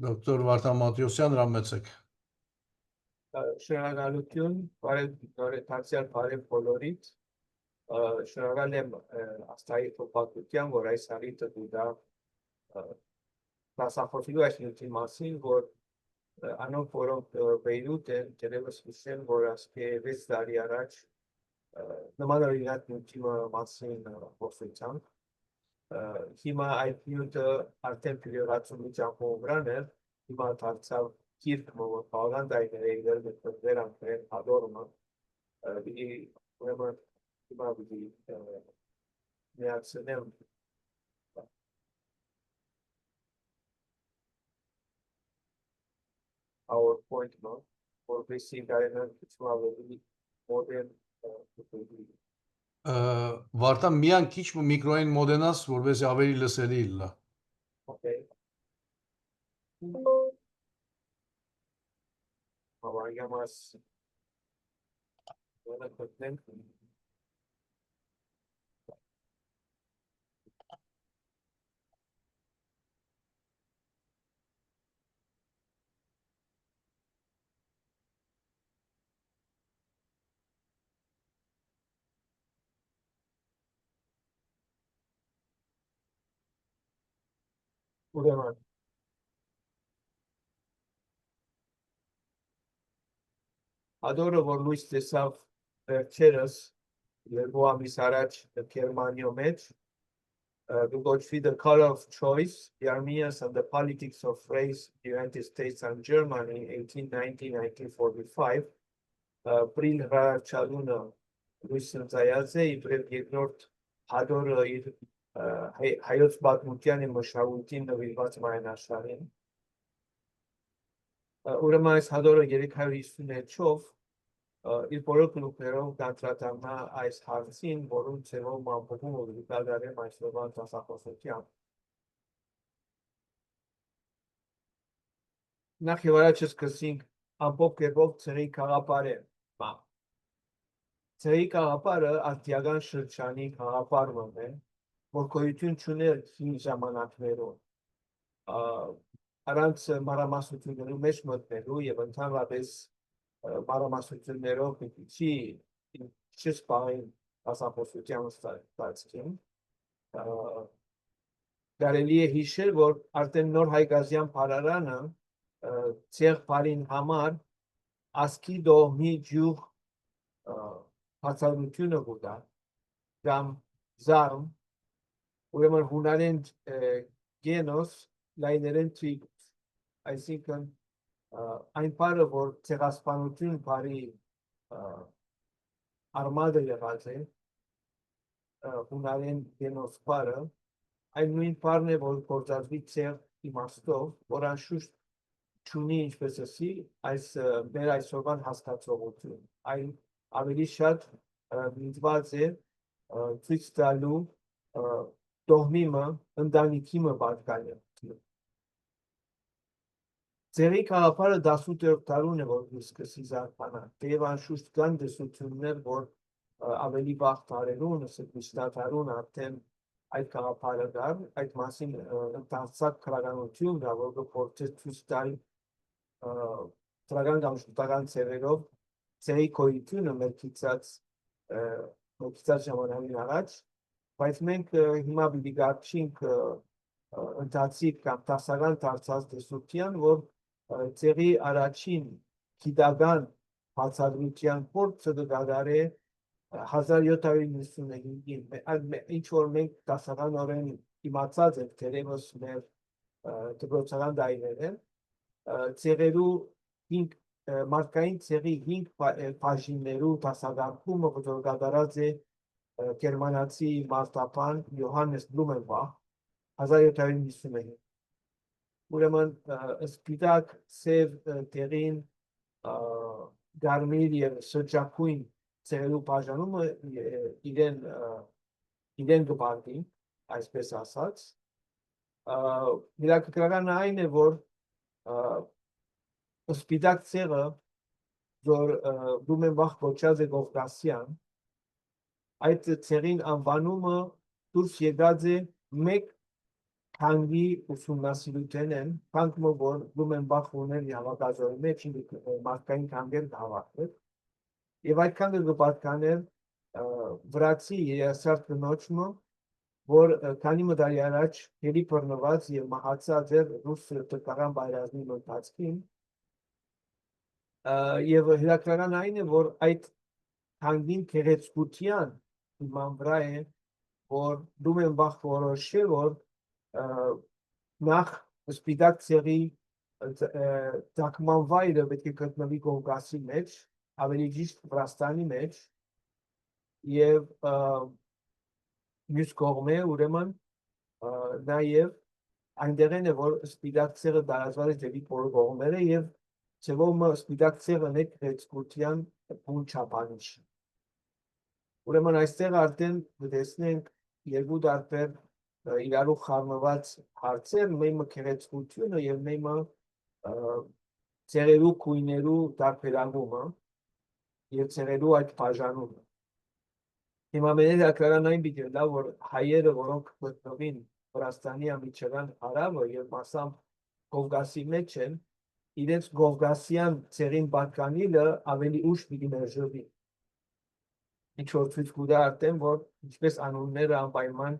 Դոկտոր Վարդան Մատյոսյան, հրամեցեք։ Շնորհակալություն, բարեկամներ, բարև բոլորիդ։ Շնորհակալ եմ Աստղայի փոխադրության, որ այս հարցը դուրա դասախոսելու այս նյութի մասին, որ անոնք, որոնք Բեյրութ են, դերևս հիշեն, որ ասկե 6 տարի առաջ նման օրինակ նյութի մասին խոսեցանք։ Հիմա այդ նյութը արդեն փիլիորացումի ճամփով վրան էր, հիմա դարձավ գիրք, որ բաղանդայներ է իրար վերանքրեն հադորումը, ուրեմն հիմա պիտի միացնեմ PowerPoint-ը, որպեսզի կարենան քիչ ավելի մոդեռն Վարդան միան քիչ միկրոին մոդենաս, որպեսզի ավելի լսելի լինի։ Okay. Havayamaz. Böyle köklen. Ուրեմն Ադորը, որ լույս տեսավ վերջերս երկու ամիս առաջ Գերմանիայում մեջ, կոչվի The Color of Choice, the Armenians and the Politics of Race, United States and Germany, 1890-1945, Պրիլ Հրաչալունը լույս ընծայած է, իբրև երկրորդ Ադորը իր հայոց պատմության մշակույթին նվիրված մայրենաշարին։ Ուրեմն այս հադորը 350-ով իր բոլոր գլուխներով կանտրատանա այս հարցին, որում ձևով մամփոփում ու դիտարկարեմ այսօրվա դասախոսությամբ։ Նախ եւ առաջ սկսենք ամբողջ կերպով ցերի խաղապարը։ Ցերի խաղապարը արտիական շրջանի խաղապարն է, որ գոյություն չուներ հին ժամանակներում։ Առանց մանրամասնությունների մեջ մտնելու եւ ընդհանրապես մանրամասնություններով պիտի չսպային դասախոսության ստացին։ Կարելի է հիշել, որ արդեն նոր հայկազյան փարարանը ցեղ բարին համար ասկի դողմի ջուղ բացառությունը կուտա կամ զարմ, ուրեմն հունարեն գենոս լայներեն տրիգ, այսինքն այն պարը, որ ցեղասպանություն բարի արմադը եղած է, հունարեն գենոս պարը, այն նույն պարն է, որ գործածվի ցեղ իմաստով, որ անշուշտ չունի ինչպես ասի, մեր այսօրվան հասկացողություն, այն ավելի շատ միտված է ցույց տալու դողմիմը, ընտանիքիմը պատկանը։ Ձերի խաղապարը 18-րդ դարուն է, որ սկսի զարգանալ, թեև անշուշտ կան դեսություններ, որ ավելի վաղ տարերուն, միշտադարուն արդեն այդ խաղապարը կար, այդ մասին ընդարձակ քրականություն կա, որ կփորձեց ցույց տալ դրական կամ շուտական ձևերով ձերի գոյությունը մեր քիծած ժամանակին առաջ, բայց մենք հիմա պիտի գարչինք ընթացիկ կամ դասական դարձած դեսության, որ ձերի առաջին գիտական բացատրության փորձը կդարե 1795-ին, ինչ որ մենք դասականորեն իմացած ենք դերևս մեր դպրոցական տարիներեն, ցեղերու մարդկային ցեղի 5 բաժիններու դասակարգումը, որ կատարած է գերմանացի մարտապան Յոհաննես Բլումենբախ 1759։ Ուրեմն սպիտակ, սև, դեղին, գարմիր եւ շրջակույն ցեղերու բաժանումը իրեն կբարգի, այսպես ասած։ Իրակականը այն է, որ սպիտակ ցեղը, որ Բլումենբախ կոչած է Կովկասյան, այդ ցեղին անվանումը դուրս եկած է մեկ քանգի ուսումնասիրության են, քանգը որ դում են բախուներ հավաքազորի մեջ մարդկային քանգեր հավաքել, եւ այդ քանգը կպատկաներ վրացի երասարդ կնոջը, որ քանի մդարի առաջ հերի բռնված եւ մահացած էր ռուս թրքական բայրազմի ընթացքին, եւ հրակարան այն է, որ այդ քանգին քեղեցկության իման վրա է, որ դում են բախ որոշել, որ նախ սպիտակ ցեղի ցակման վայրը պետք է գտնվի Կովկասի մեջ, ավելի ճիշտ Վրաստանի մեջ, եւ մյուս կողմը ուրեմն նաեւ այնտեղ է, որ սպիտակ ցեղը տարածված է դեպի բոլոր կողմերը եւ ցեղումը սպիտակ ցեղը ներքեցկության բուն չափանիշ։ Ուրեմն այստեղ արդեն տեսնենք երկու տարբեր իրարու խառնված հարցեր, մեկը քեղեցկությունը եւ մեկը ցեղերու քույներու տարբերակումը եւ ցեղերու այդ բաժանումը։ Հիմա մեր հակարան այն պիտի լավ, որ հայերը, որոնք գտնվին Վրաստանի ամիջական հարավը եւ մասամբ Կովկասի մեջ են, իրենց Կովկասյան ցեղին պատկանիլը ավելի ուշ պիտի մերժվի։ Ինչ որ ցույց կտա արդեն, որ ինչպես անունները անպայման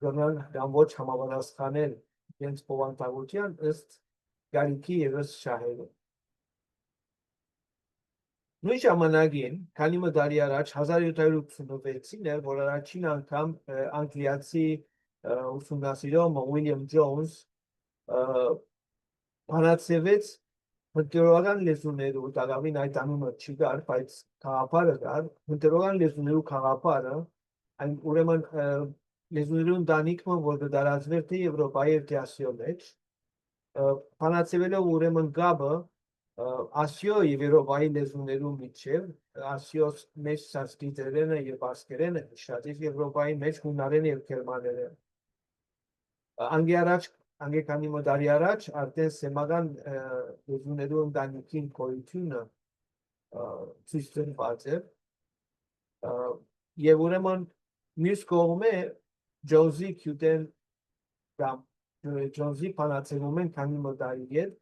գնան կամ ոչ համապատասխանել իրենց բովանդակության ըստ գարիքի եւ ըստ շահերու։ Նույն ժամանակին, քանի մդարի առաջ 1786-ին էր, որ առաջին անգամ անգլիացի ուսումնասիրող Ուիլյամ Ջոնս բանացվեց հնդերորական լեզուներու, դակավին այդ անունը չկար, բայց խաղապարը կար, հնդերորական լեզուներու խաղապարը, այն ուրեմն լեզուներու ընտանիքը, որ կդարածվեր թե Եվրոպայի եւ թե Ասիո մեջ, բանացվելով ուրեմն գաբը Ասիո եւ Եվրոպայի լեզուներու միջև, Ասիո մեջ սանսկրիտերենը եւ բասկերենը շատ է, Եվրոպայի մեջ հունարենը եւ գերմաներենը։ Անգեկանի մոդարի առաջ արդեն սեմական լեզուներու ընտանիքին գոյությունը ցույց տրված է եւ ուրեմն մյուս կողմը Ջոնսի քյուտեն կամ Ջոնսի բանացվում են քանի մոդարի հետ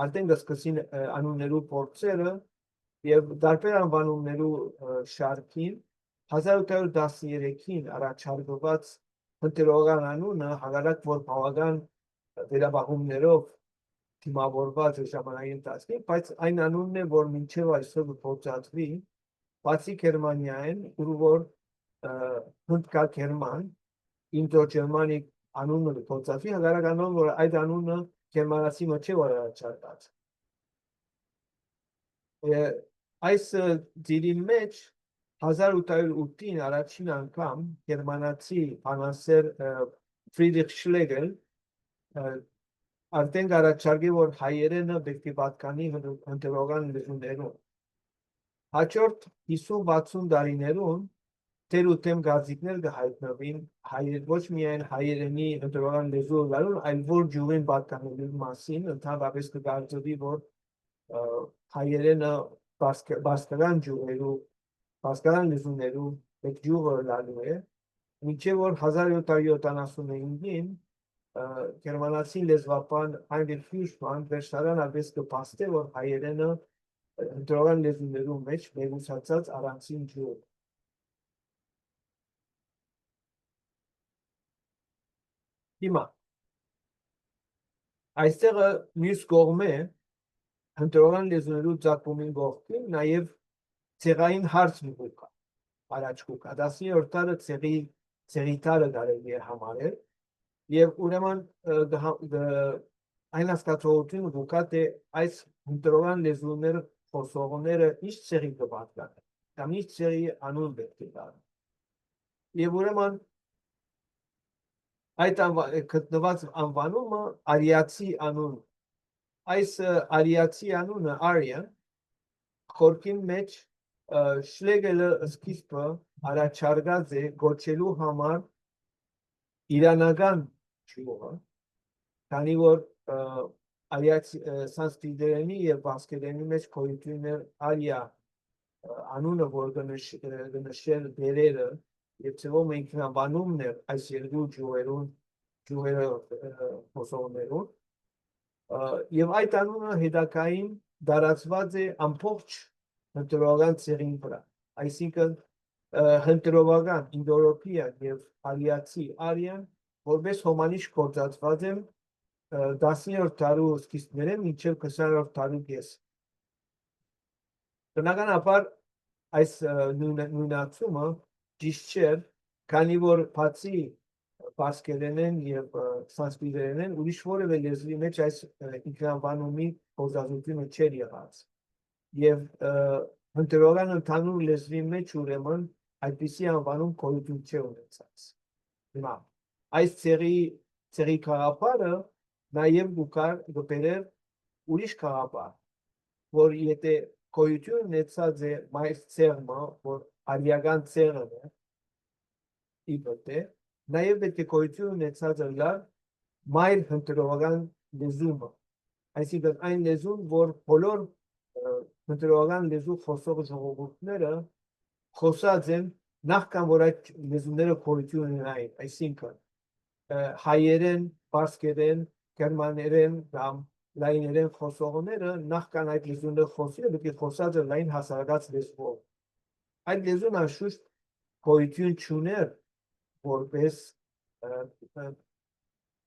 արդեն սկսին անուններու փորձերը եւ տարբեր անվանումներու շարքին 1813-ին առաջարկված հնդերորական անունը հակառակ որ բավական վերաբախումներով թիմավորված է ժամանակի ընթացքում, բայց այն անունն է, որ մինչև այսօր գործածվի, բացի Գերմանիայեն, ու որ հնդկա-գերման, ինդո-ջերմանիկ անունը գործածվի, հակառակ անուն, որ այդ անունը գերմանացի մեջ որ առաջարկած։ Այս դիրի մեջ 1808-ին առաջին անգամ գերմանացի բանասեր Ֆրիդրիխ Շլեգել արդեն առաջարկի, որ հայերենը պետք է պատկանի հնդերորական լեզուներուն։ Հաջորդ 50-60 տարիներուն թեր ու թեմ գազիկներ կհայտնվին ոչ միայն հայերենի հնդերորական լեզու գալուն, այլ որ ջուրին պատկանելու մասին, ընդհանրապես կգործվի, որ հայերենը բասկական ջուրերու, բասկական լեզուներու մեկ ջուրը լալու է, մինչև որ 1779-ին գերմանացի լեզվապան Հայնրիխ Ֆյուշման վերջնական արվեց կփաստե, որ հայերենը հնդերորական լեզուներու մեջ մեկուսացած առանցին ջուր։ Հիմա այստեղ մյուս կողմը հնդերորական լեզուներու ծագումին կողքին նաև ցեղային հարց մի կա, առաջ կա, 17-րդ տարը ցեղի տարը կարելի է համարել, եւ ուրեմն այն հասկացողությունը կա, թե այս հնդերորական լեզուները խոսողները ինչ ցեղի կպատկանեն, կամ ինչ ցեղի անուն պետք է տան։ Եվ ուրեմն այդ գտնված անվանումը արիացի անուն։ Այս արիացի անունը Aryan խորքին մեջ Շլեգելը սկիզբը առաջարկած է գոչելու համար իրանական ջուրը, քանի որ սանսկրիտերենի եւ բասկերենի մեջ գոյություն է արիա անունը, որ կնշել դերերը եւ ծովը ինքնաբանումն է այս երկու ջուրերուն ջուհերը խոսողներուն եւ այդ անունը հետակային դարածված է ամբողջ հնդրողական ցեղին վրա այսինքն հնդրողական ինդոեուրոպյան եւ ալիացի արյան որպես հոմանիշ կորցածված են 10-րդ դարու սկիզբներեն մինչև 20-րդ դարու կես բնականաբար այս նույնացումը ճիշտ չէ քանի որ բացի պարսկերենեն եւ սանսկրիտերենեն ուրիշ որևէ լեզվի մեջ այս ինքնանվանումի գործազությունը չէր եղած եւ հնդրողական ընդհանուր լեզվի մեջ ուրեմն այդպիսի անվանում գոյություն չէ ունեցած հիմա այս ցեղի խաղապարը նաեւ գուկար ուրիշ խաղապար որ եթե գոյություն ունեցած է մայր ցեղը որ արիական ցեղն է իբրե նաև պետք է գոյություն ունեցած լավ մայր հնդրողական լեզումը այսինքն այն լեզուն որ բոլոր հնդրողական լեզու խոսող ժողովուրդները խոսած են նախքան որ այդ լեզուները գոյություն ունենային այսինքն հայերեն, պարսկերեն, գերմաներեն կամ լայներեն խոսողները նախքան այդ լեզուները խոսելը պետք է խոսած են լայն հասարակած լեզվով այդ լեզուն անշուշտ գոյություն չուներ որպես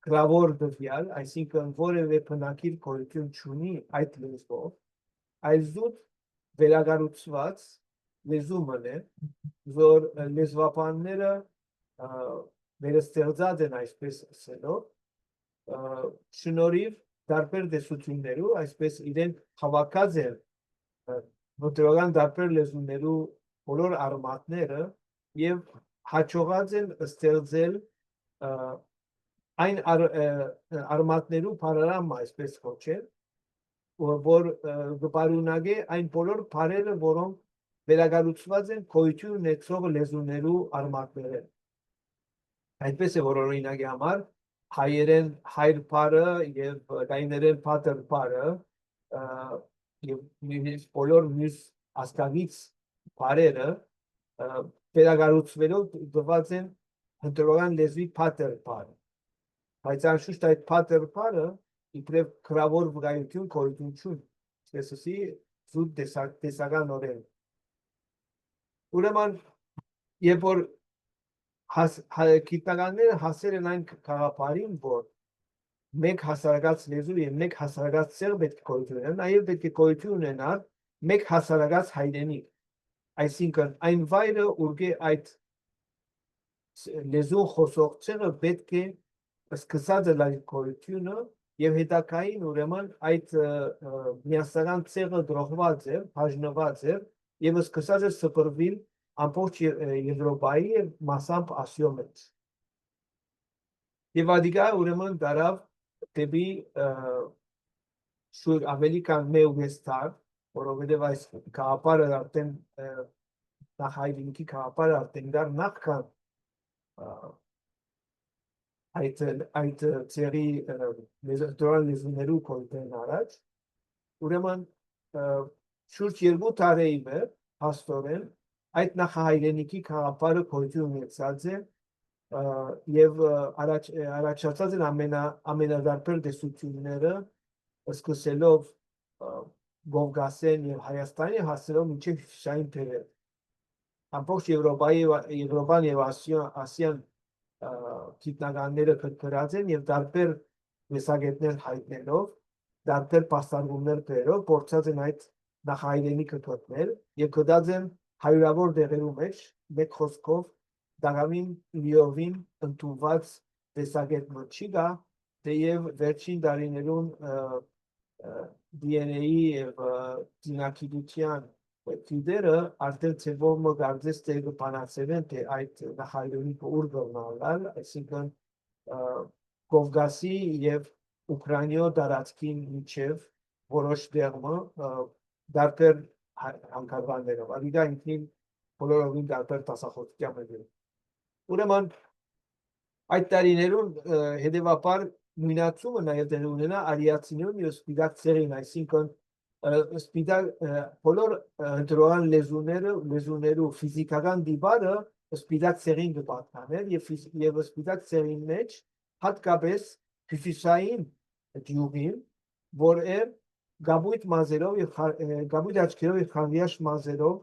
գրավոր դվյալ, այսինքն որևէ բնակիր գոյություն չունի այդ լեզվով, այլ զուտ վերագառուցված լեզումն է, որ լեզվաբանները վերստեղծած են այսպես ասելով, շնորհիվ տարբեր տեսություններու, այսպես իրենք հավաքած են մտորական տարբեր լեզուներու բոլոր արմատները եւ հաջողած են ստեղծել այն արմատներու բարարամը այսպես կոչել որ գպարունագե այն բոլոր բարերը որոնք վերագառուցված են գոյություն ունեցող լեզուներու արմատներեն այդպես է որ օրինակի համար հայերեն հայր բարը եւ լայներեն պատր բարը եւ բոլոր մյուս աստղից բարերը վերագառուցվելով դված են հնդրողական լեզվի պատր բարը բայց անշուշտ այդ պատր բարը իբրև գրավոր վկայություն գոյություն չունի այսպեսի զուտ տեսական օրեն ուրեմն երբ որ գիտնականները հասել են այն գաղափարին որ մեկ հասարակած լեզու եւ մեկ հասարակած ցեղ պետք է գոյություն ունենա նաեւ պետք է գոյություն ունենա մեկ հասարակած հայրենիք այսինքն այն վայրը ուր այդ լեզու խոսող ցեղը պետք է սկսած է լայ գոյությունը եւ հետակային ուրեմն այդ միասնական ցեղը դրողված է բաժնված է եւ սկսած է սփռվել ամբողջ Եվրոպայի եւ մասամբ Ասիո մեջ եւ ադիգա ուրեմն դարավ դեպի շուտ ավելի կան մեծ տար որովհետեւ այս գաղափարը արդեն նախայինքի գաղափարը արդեն դար նախքան այդ ցերի լեզուներու կոնտեն առաջ ուրեմն շուրջ 2 տարի է հաստորեն այդ նախահայրենիքի գաղափարը գոյություն ունեցած է եւ առաջացած են ամենադարբեր տեսությունները սկսելով Կովկասեն եւ Հայաստանի հասնելով մինչեւ Հյուսիսային թերեր ամբողջ Եվրոպան եւ Ասիան գիտնականները գրած են եւ տարբեր տեսակետներ հայտնելով տարբեր պաստառումներ բերելով փորձած են այդ նախահայրենիքը գտնել եւ գտած են հարյուրավոր դեղերու մեջ մեկ խոսքով դաղամին լիովին ընդունված տեսակետը չի գա թեև վերջին տարիներուն DNA-ի եւ դինամիկության դերը արդեն ծեվով մգարձես թե բանացել թե այդ նախահայրենիքը ուր գտնալ այսինքն Կովկասի եւ Ուկրաինայո տարածքին միջև որոշ դերմը դարբեր հանգարվաններով ադիգա ինքնին բոլորովին դարբեր տասախոսությամբ է ուրեմն այդ տարիներուն հետևաբար նույնացումը նաեւ դեր ունենա արիացիներուն եւ սպիտակ ցեղին այսինքն սպիտակ բոլոր հնդրողական լեզուներու ֆիզիկական դիվարը սպիտակ ցեղին կպատկաներ եւ սպիտակ ցեղին մեջ հատկապես հյուսիսային գյուղին, որ գաբույտ մազերով եւ գաբույտ աչքերով եւ խանվիաշ մազերով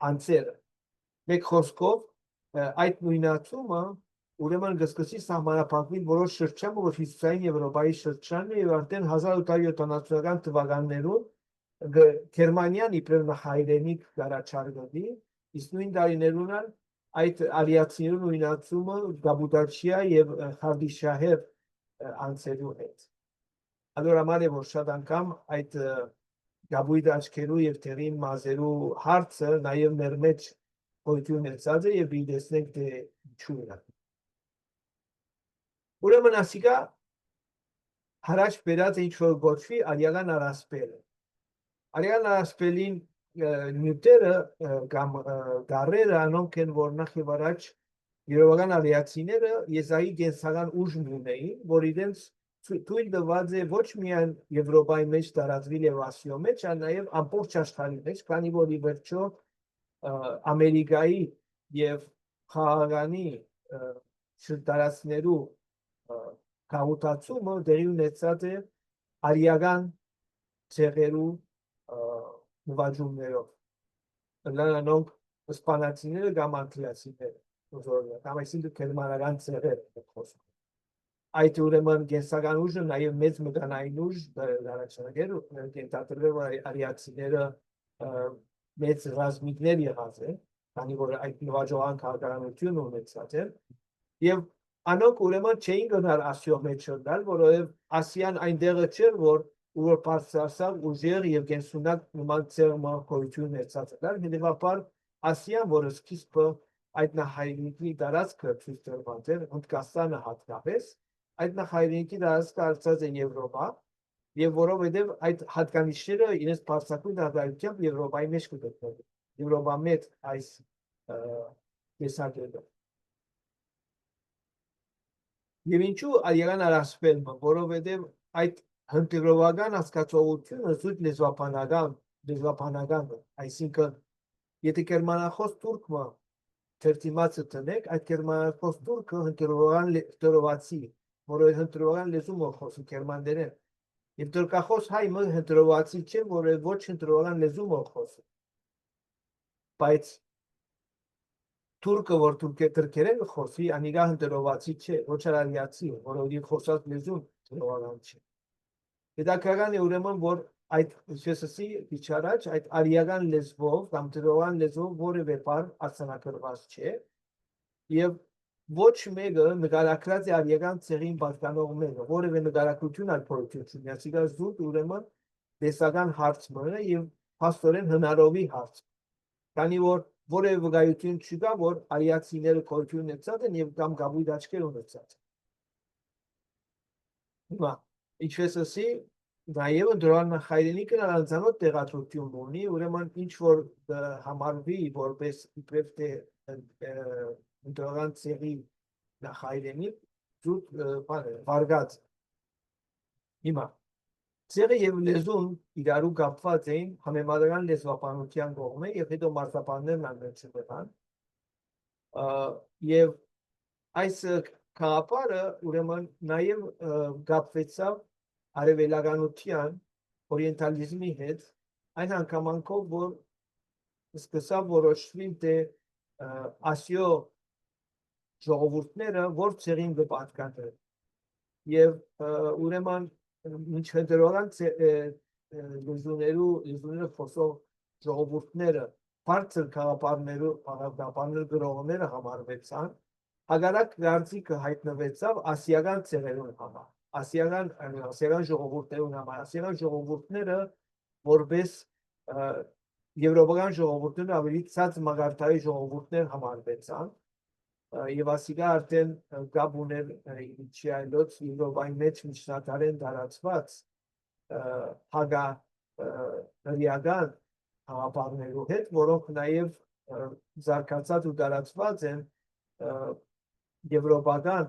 անձերը։ Մեկ խոսքով այդ նույնացումը ուրեմն գսկսի սահմանափակվի որոշ շրջան, որ հյուսիսային Եվրոպայի շրջանն է եւ արդեն 1870-ական թվականներում Գերմանիան իբրև հայրենիք առաջարկվի, իսկ նույն տարիներուն այդ արիացիներու նույնացումը գաբուտաչիա եւ խարդիշահեր անձերու հետ։ ಅದರ համար է որ շատ անգամ այդ գաբույտ աչքերու եւ թերի մազերու հարցը նաեւ մեր մեջ գոյություն ունեցած է եւ դեսնենք թե ինչու է։ Ուրեմն ասիկա հարաճ բերած ինչ որ գոչվի արիական առասպելը։ Արիական առասպելին նյութերը կամ դարերը անոնք են որ նախ եւ առաջ երևական արիացիները եզայի գենսական ուժ ունեին, որ իրենց թույլ տված է ոչ միայն Եվրոպայի մեջ տարածվել եւ Ասիո մեջ, այլ նաեւ ամբողջ աշխարհի մեջ, քանի որ ի վերջո Ամերիկայի եւ Խաղաղանի շրջաններու քաղաքացումը դերի ունեցած է արիական ցեղերու նվաճումներով։ Նրանք իսպանացիները կամ անգլիացիները, կամ այսինքն գերմանական ցեղեր խոսում։ Այդ ուրեմն գենսական ուժը նաև մեծ մտանային ուժ դարաչներ կենտրոններով արիացիները մեծ ռազմիկներ եղած են, քանի որ այդ նվաճողական քաղաքականություն ունեցած են, եւ անոնք ուրեմն չէին գնալ Ասիո մեջ շրջալ, որովհետեւ Ասիան այնտեղը չէր, որ բարձրացավ ուժեղ եւ գենսունակ նման ցեղմակոյություն ունեցած էր, հետեւաբար Ասիան, որը սկիզբը այդ նահայրենիքի տարածքը ցույց տրված էր, Հնդկաստանը հատկապես, այդ նահայրենիքի տարածքը արձած է Եվրոպա, եւ որովհետեւ այդ հատկանիշները իրենց բարձրակույն արտահայտությամբ Եվրոպայի մեջ կգտնվեն։ Եվրոպա մեջ այս տեսակետը։ Եվ ինչու արիական առասպելը, որովհետեւ այդ հնդկերովական հասկացողությունը զուտ լեզվաբանական, այսինքն եթե գերմանախոս թուրքը թերթիմացը տնեք, այդ գերմանախոս թուրքը հնդկերովական լեզվացի, որը հնդկերովական լեզու խոսում գերմաներեն, եւ թուրքախոս հայը հնդկերովացի չէ, որը ոչ հնդկերովական լեզու խոսում։ Բայց թուրքը, որ թուրքերեն խոսի, անիգա հնդկերովացի չէ, ոչ արիացի, որը խոսած լեզուն հնդկերովական չէ։ Հետաքրքրական է ուրեմն, որ այդ ինչեսի իջարաջ այդ արիական լեզվով կամ հնդկերովական լեզվով որևէ բառ արձանագրված չէ, եւ ոչ մեկը նկարագրած է արիական ցեղին պատկանող մեկը, որևէ նկարագրություն այլ փորձություն չունի, ասիկա զուտ ուրեմն տեսական հարց մը եւ փաստորեն հնարովի հարց։ Քանի որ որևէ վկայություն չկա, որ արիացիները կորություն ունեցած են եւ կամ գաբույտ աչքեր ունեցած են։ Հիմա ինչպես ասի, նաեւ դրան հայրենիքը առանձնանոց տեղադրություն ունի, ուրեմն ինչ որ համարվի որպես իբրև թե դրան ցեղի հայրենիք զուտ վարգած։ Հիմա ցեղը եւ լեզուն իրարու կապված էին համեմատական լեզվաբանության կողմէ եւ հետո մարզաբաններն անվերցրան եւ այս քաղաքարը ուրեմն նաեւ կապվեցավ արևելականության օրիենտալիզմի հետ այն հանգամանքով որ սկսավ որոշվի թե Ասիո ժողովուրդները որ ցեղին կպատկանեն եւ ուրեմն ինչ հնդերորան լեզուները խոսող ժողովուրդները բարձր քաղաքապարներ գրողները համարվեցան, հակառակ դարձիկը հայտնվեցավ ասիական ցեղերուն համար, ասիական ժողովուրդներուն համար, ասիական ժողովուրդները որպես եվրոպական ժողովուրդները ավելի ցած մագարտայի ժողովուրդներ համարվեցան եւ ասիկա արդեն գաբ ուներ իջայլոց Եվրոպայի մեջ միջնադարեն տարածված հագա հրյական հավաբարներու հետ, որոնք նաեւ զարգացած ու տարածված են եվրոպական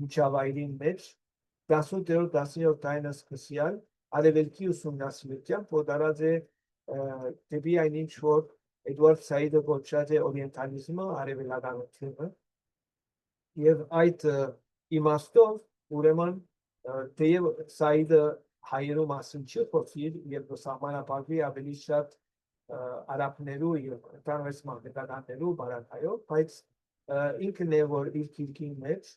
միջավայրին մեջ 18-րդ 19-րդ դարին սկսյալ արևելքի ուսումնասիրությամբ որ տարած է դեպի այն ինչ որ Էդվարդ Սայիդը կոչած է օրիենտալիզմը, արևելականությունը եւ այդ իմաստով ուրեմն թեև Սայիդը հայերու մասին չի խոսիր եւ սահմանապահվի ավելի շատ արաբներու եւ ընդհանրապես մարտականներու բարակայով, բայց ինքն է որ իր քիրքին մեջ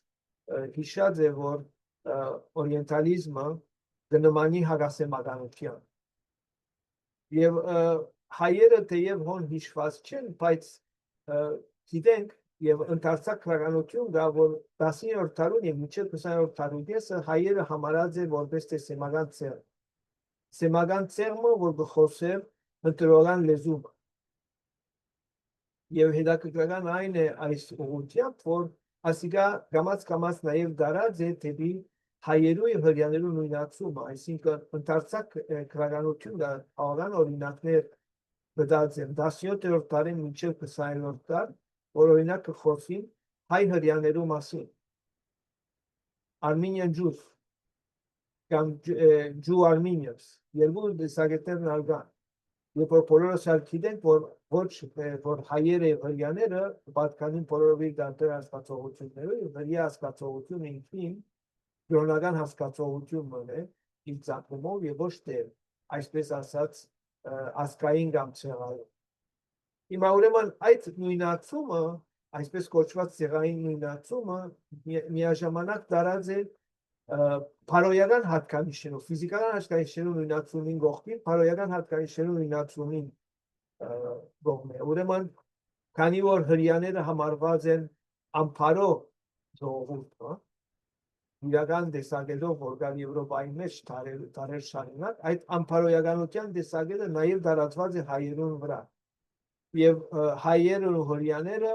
հիշած է որ օրիենտալիզմը կնմանի հակասեմականության եւ հայերը թեև հոն հիշված չեն, բայց գիտենք եւ ընդարձակ քրականություն դա որ 10-րդ դարուն եւ մինչեւ 20-րդ դարունը հայերը համարած է որպես թե սեմական ցեղ։ Սեմական ցեղը որ գխոսեր ընտրական լեզու։ Եվ հետաքրքրական այն է այս ուղղությամբ որ ասիկա կամած նաեւ դարած է դեպի հայերու եւ հрьяաներու նույնացումը, այսինքն ընդարձակ քրականություն դա աղան օրինակներ բդած են 17-րդ դարին մինչեւ 20-րդ դար որ օրինակ կխոսին հայ հрьяաներու մասին Armenian Jews կամ Jew Armenians երկու դեսագետներն ալգան եւ որ բոլորս էլ գիտենք որ ոչ որ հայերը եւ հрьяաները պատկանին բոլորովի դանտեր հասկացողություններով եւ հрья հասկացողությունը ինքնին կրոնական հասկացողություն է իր ցանկումով եւ ոչ թե այսպես ասած ասկային կամ ցեղային Հիմա ուրեմն այդ նույնացումը, այսպես կոչված ցեղային նույնացումը միաժամանակ դարած է փարոյական հատկանիշներով, ֆիզիկական հատկանիշներով նույնացումին գողքին, փարոյական հատկանիշներով նույնացումին գողմե։ Ուրեմն, քանի որ հрьяաները համարված են ամփարո ժողովուրդ, իրական տեսակետով որ կան Եվրոպայի մեջ տարեր շարունակ, այդ ամփարոյականության տեսակետը նաև տարածված է հայերուն վրա։ Եվ հայերը ու հрьяաները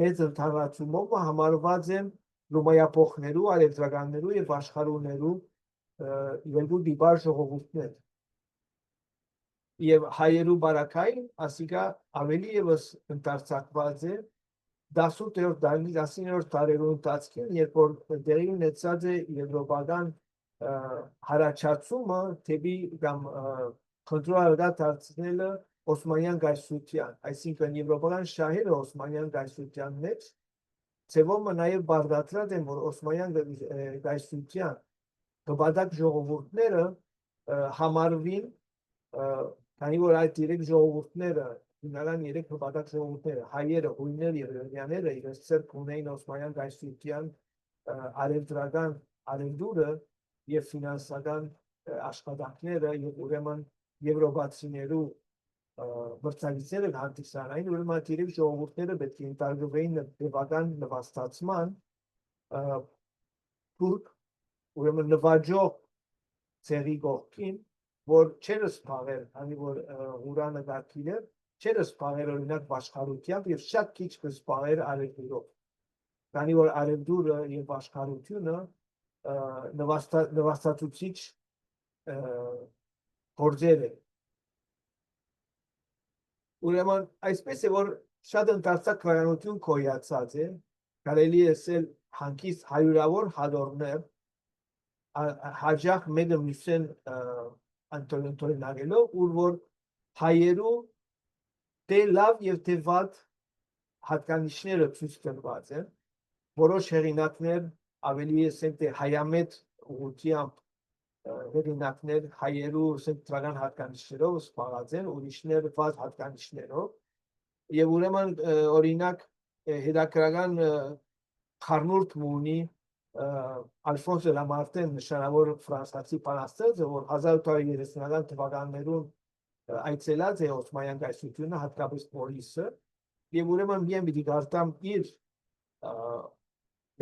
մեծ ընդհանրացումով համարված են լոմայապոխներու, արևտրականներու եւ աշխարհուներու երկու դիպար ժողովուրդներ։ Եվ հայերու բարակային ասիկա ավելի եւս ընդարձակված է 18-րդ դարի 10-րդ դարերու ընթացքին, երբ որ դերի ունեցած է եվրոպական հարաճացումը դեպի կամ կոնտրոլը դարձնելը Օսմանյան գայսության, այսինքն եվրոպական շահերը Օսմանյան գայսության մեջ ծևոմը նաև բարդացած են, որ Օսմանյան գայսության գբադակ ժողովուրդները համարվին, քանի որ այդ երեք ժողովուրդները, հիմնական երեք գբադակ ժողովուրդները, հայերը, հույները եւ հրեաները իրենց ցերկ ունեին Օսմանյան գայսության արևտրական արևդուրը եւ ֆինանսական աշխատանքները եւ ուրեմն եվրոպացիներու վրցագիծները հանդիսանային, ուրեմն երեք ժողովուրդները պետք է ընտարգվեին տևական նվաստացման թուրք, ուրեմն նվաճող ցեղի կողքին, որ չեր սփաղել, քանի որ Ղուրանը գարքին է, չեր սփաղել օրինակ աշխարհությամբ եւ շատ քիչ կսփաղել արևդուրով։ Քանի որ արևդուրը եւ աշխարհությունը նվաստացուցիչ գործեր են Ուրեմն այսպես է որ շատ ընդարձակ քրականություն կոյացած է, կարելի է ասել հանկիստ հարյուրավոր հադորներ հաջող մեկը մյուսեն ընդօրինակելով, ուր որ հայերու դե լավ եւ դե վատ հատկանիշները ցույց տրված են, որոշ հեղինակներ ավելի ասենք թե հայամետ ուղղությամբ հեղինակներ հայերու սենտրալական հատկանիշներով զբաղած են, ուրիշներ վատ հատկանիշներով եւ ուրեմն օրինակ հետաքրական խառնուրդ ունի Ալֆոնսո Լամարտեն նշանավոր ֆրանսիացի բանաստեղծը, որ 1830-ական թվականներում այցելած է Օսմանյան գայսությունը, հատկապես Պորիսը, եւ ուրեմն միայն պիտի գարտամ իր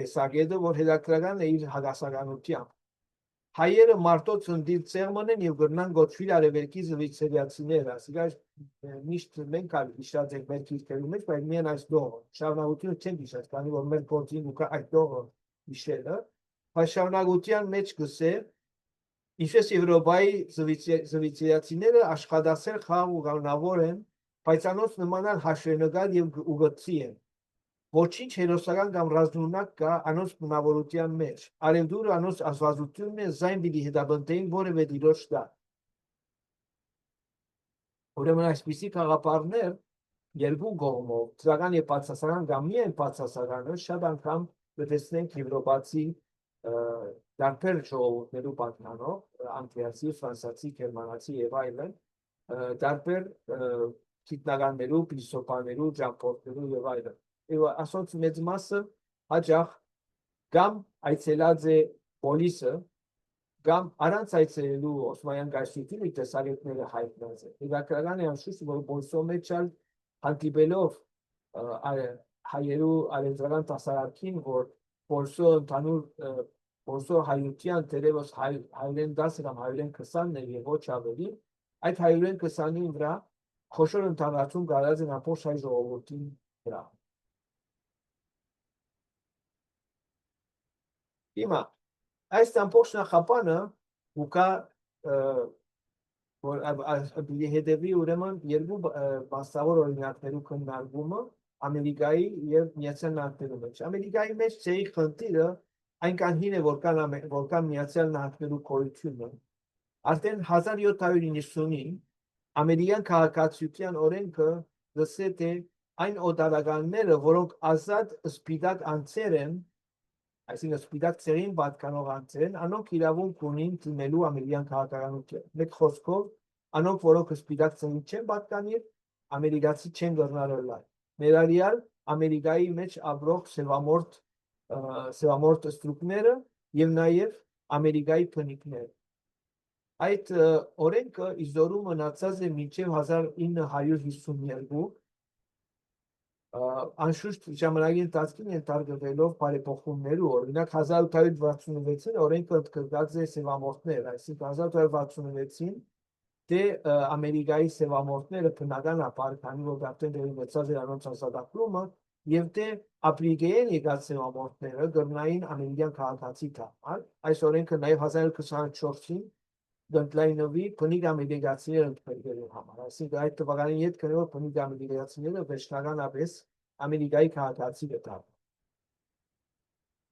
տեսակետը, որ հետաքրական է իր հակասականությամբ Հայերը մարտոց ընդիր ծեղմն են եւ գրնան գոչվիր արևելքի զվիցերիացիներ, ասիկա միշտ մենք ալ հիշած ենք մեր քիրքերու մեջ, բայց միայն այս դողը, շարունակությունը չեն հիշած, քանի որ մեր գործին ու այդ դողը հիշելը, բայց շարունակության մեջ գսե, ինչպես Եվրոպայի զվիցերիացիները աշխատասեր խաղ ու կանոնավոր են, բայց անոնց նմանալ հաշվենկատ եւ ուղղծի են Ոչինչ հերոսական կամ ռազմունակ կա անոնց բնավորության մեջ, արևդուրը անոնց ազվազությունն է զայն պիտի հետաբնտեին որևէ դիրոջ տա։ Ուրեմն այսպիսի խաղապարներ երկու կողմով, ծրական եւ բացասական կամ միայն բացասականը շատ անգամ կտեսնենք եվրոպացի դարբեր ժողովուրդներու պատկանով, անգլիացի, ֆրանսիացի, գերմանացի եւ այլն, դարբեր գիտնականներու, փիլիսոփաներու, ճամփորդներու եւ այլն։ Եվ ասոնց մեծ մասը հաջող կամ այցելած է պոլիսը, կամ առանց այցելելու Օսմանյան կայսրությունը տեսարյութները հայտնած է։ Հետաքրքրական է անշուշտ, որ Բոլսո մեջ հանդիպելով հայերու արևելյան տասարակին, որ Բոլսո ընդհանուր Բոլսո հայության դերևս 110 կամ 120-ն է եւ ոչ ավելի, այդ 120-ի վրա խոշոր ընդհանրացում գալած են ամբողջ հայ ժողովրդի վրա։ Հիմա այս ամբողջ նախապանը ուկա որ հետևի ուրեմն երկու բաստավոր օրինակներու քննարկումը Ամերիկայի եւ Միացյալ Նահանգներու մեջ։ Ամերիկայի մեջ ծեի խնդիրը այնքան հին է, որքան Միացյալ Նահանգներու կորությունը։ Արդեն 1790-ին ամերիկյան քաղաքացիության օրենքը լսել է այն օտարականները, որոնք ազատ սպիտակ անձեր են, այսինքն սպիտակ ծերին պատկանող անձեր են, անոնք իրավունք ունին դիմելու ամերիկյան քաղաքականության։ Մեկ խոսքով, անոնք, որոնք սպիտակ ծերին չեն պատկանիր, ամերիկացի չեն գտնարել։ Ներառյալ Ամերիկայի մեջ ապրող սևամորթ ստրուկները եւ նաեւ Ամերիկայի բնիկները։ Այդ օրենքը իզորու մնացած է մինչև 1952 անշուշտ ժամանակի ընթացքին ենթարկվելով բարեփոխումներու, օրինակ 1866-ին օրենքը ընդգրկած է սևամորթներ, այսինքն 1866-ին դե Ամերիկայի սևամորթները բնականաբար, քանի որ արդեն դեռ ունեցած էր անոնց ազատագրումը, եւ դե ապրիգեին եկած սևամորթները գրնային ամերիկյան քաղաքացի դառնալ։ Այս օրենքը նաեւ 1924-ին դընտրայնովի բնիկ ամերիկացիներ ընդգրկելու համար, այսինքն այդ թվականին հետ կնոր բնիկ ամերիկացիները վերջնականապես Ամերիկայի քաղաքացի դառնան։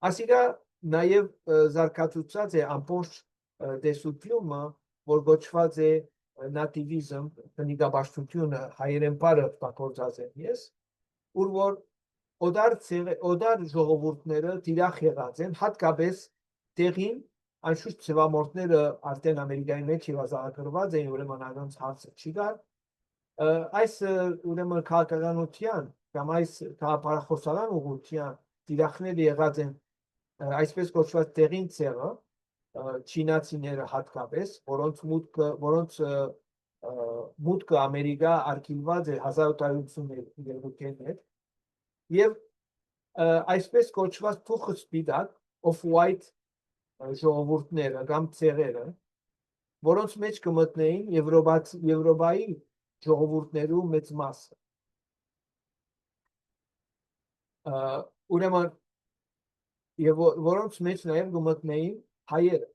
Ասիկա նաեւ զարգացած է ամբողջ տեսությունը, որ գոչված է նատիվիզմ, բնիկաբաշխությունը հայերեն բառը օգտագործած են ես, ուր որ օդար ժողովուրդները դիրախ եղած են, հատկապես տեղին անշուշտ սևամորթները արդեն Ամերիկայի մեջ եւ ազատագրված էին, ուրեմն նրանց հարցը չի գար։ Այս ուրեմն քաղաքականության կամ այս քաղաքապարախոսական ուղղության դիրախները եղած են այսպես կոչված տեղին ցեղը, չինացիները հատկապես, որոնց մուտքը Ամերիկա արգելված է 1852-ին հետ, եւ այսպես կոչված թուխ սպիտակ off-white ժողովուրդները կամ ցեղերը, որոնց մեջ կմտնեին Եվրոպայի ժողովուրդներու մեծ մասը։ Ուրեմն եւ որոնց մեջ նաեւ կմտնեին հայերը։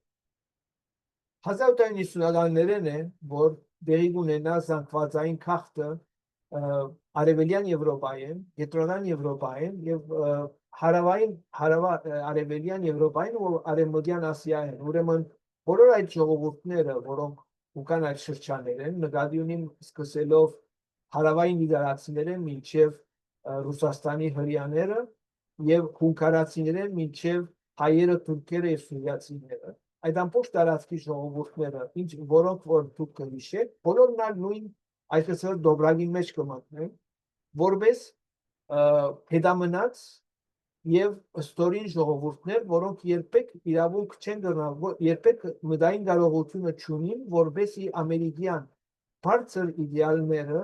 1850-ականներն է, որ դեղի ունենա զանգվածային քաղաքը արևելյան Եվրոպայեն, կենտրոնական Եվրոպայեն եւ հարավարևելյան Եվրոպայեն ու արևմտյան Ասիայեն։ Ուրեմն բոլոր այդ ժողովուրդները, որոնք ուկան այդ շրջաններեն, նկատի ունին սկսելով հարավային իդարացիները մինչև Ռուսաստանի հրեաները եւ հունգարացիները մինչև հայերը, թուրքերը եւ սուրիացիները։ Այդ ամբողջ տարածքի ժողովուրդները, որոնք որ դուք կհիշեք, բոլորն ալ նույն այսպես դոբրագի մեջ կմտնեն, որպես հետամնաց եւ ստորին ժողովուրդներ, որոնք երբեք իրավունք չեն գտնալ, երբեք մտային կարողությունը չունին, որպեսզի ամերիկյան բարձր իդեալները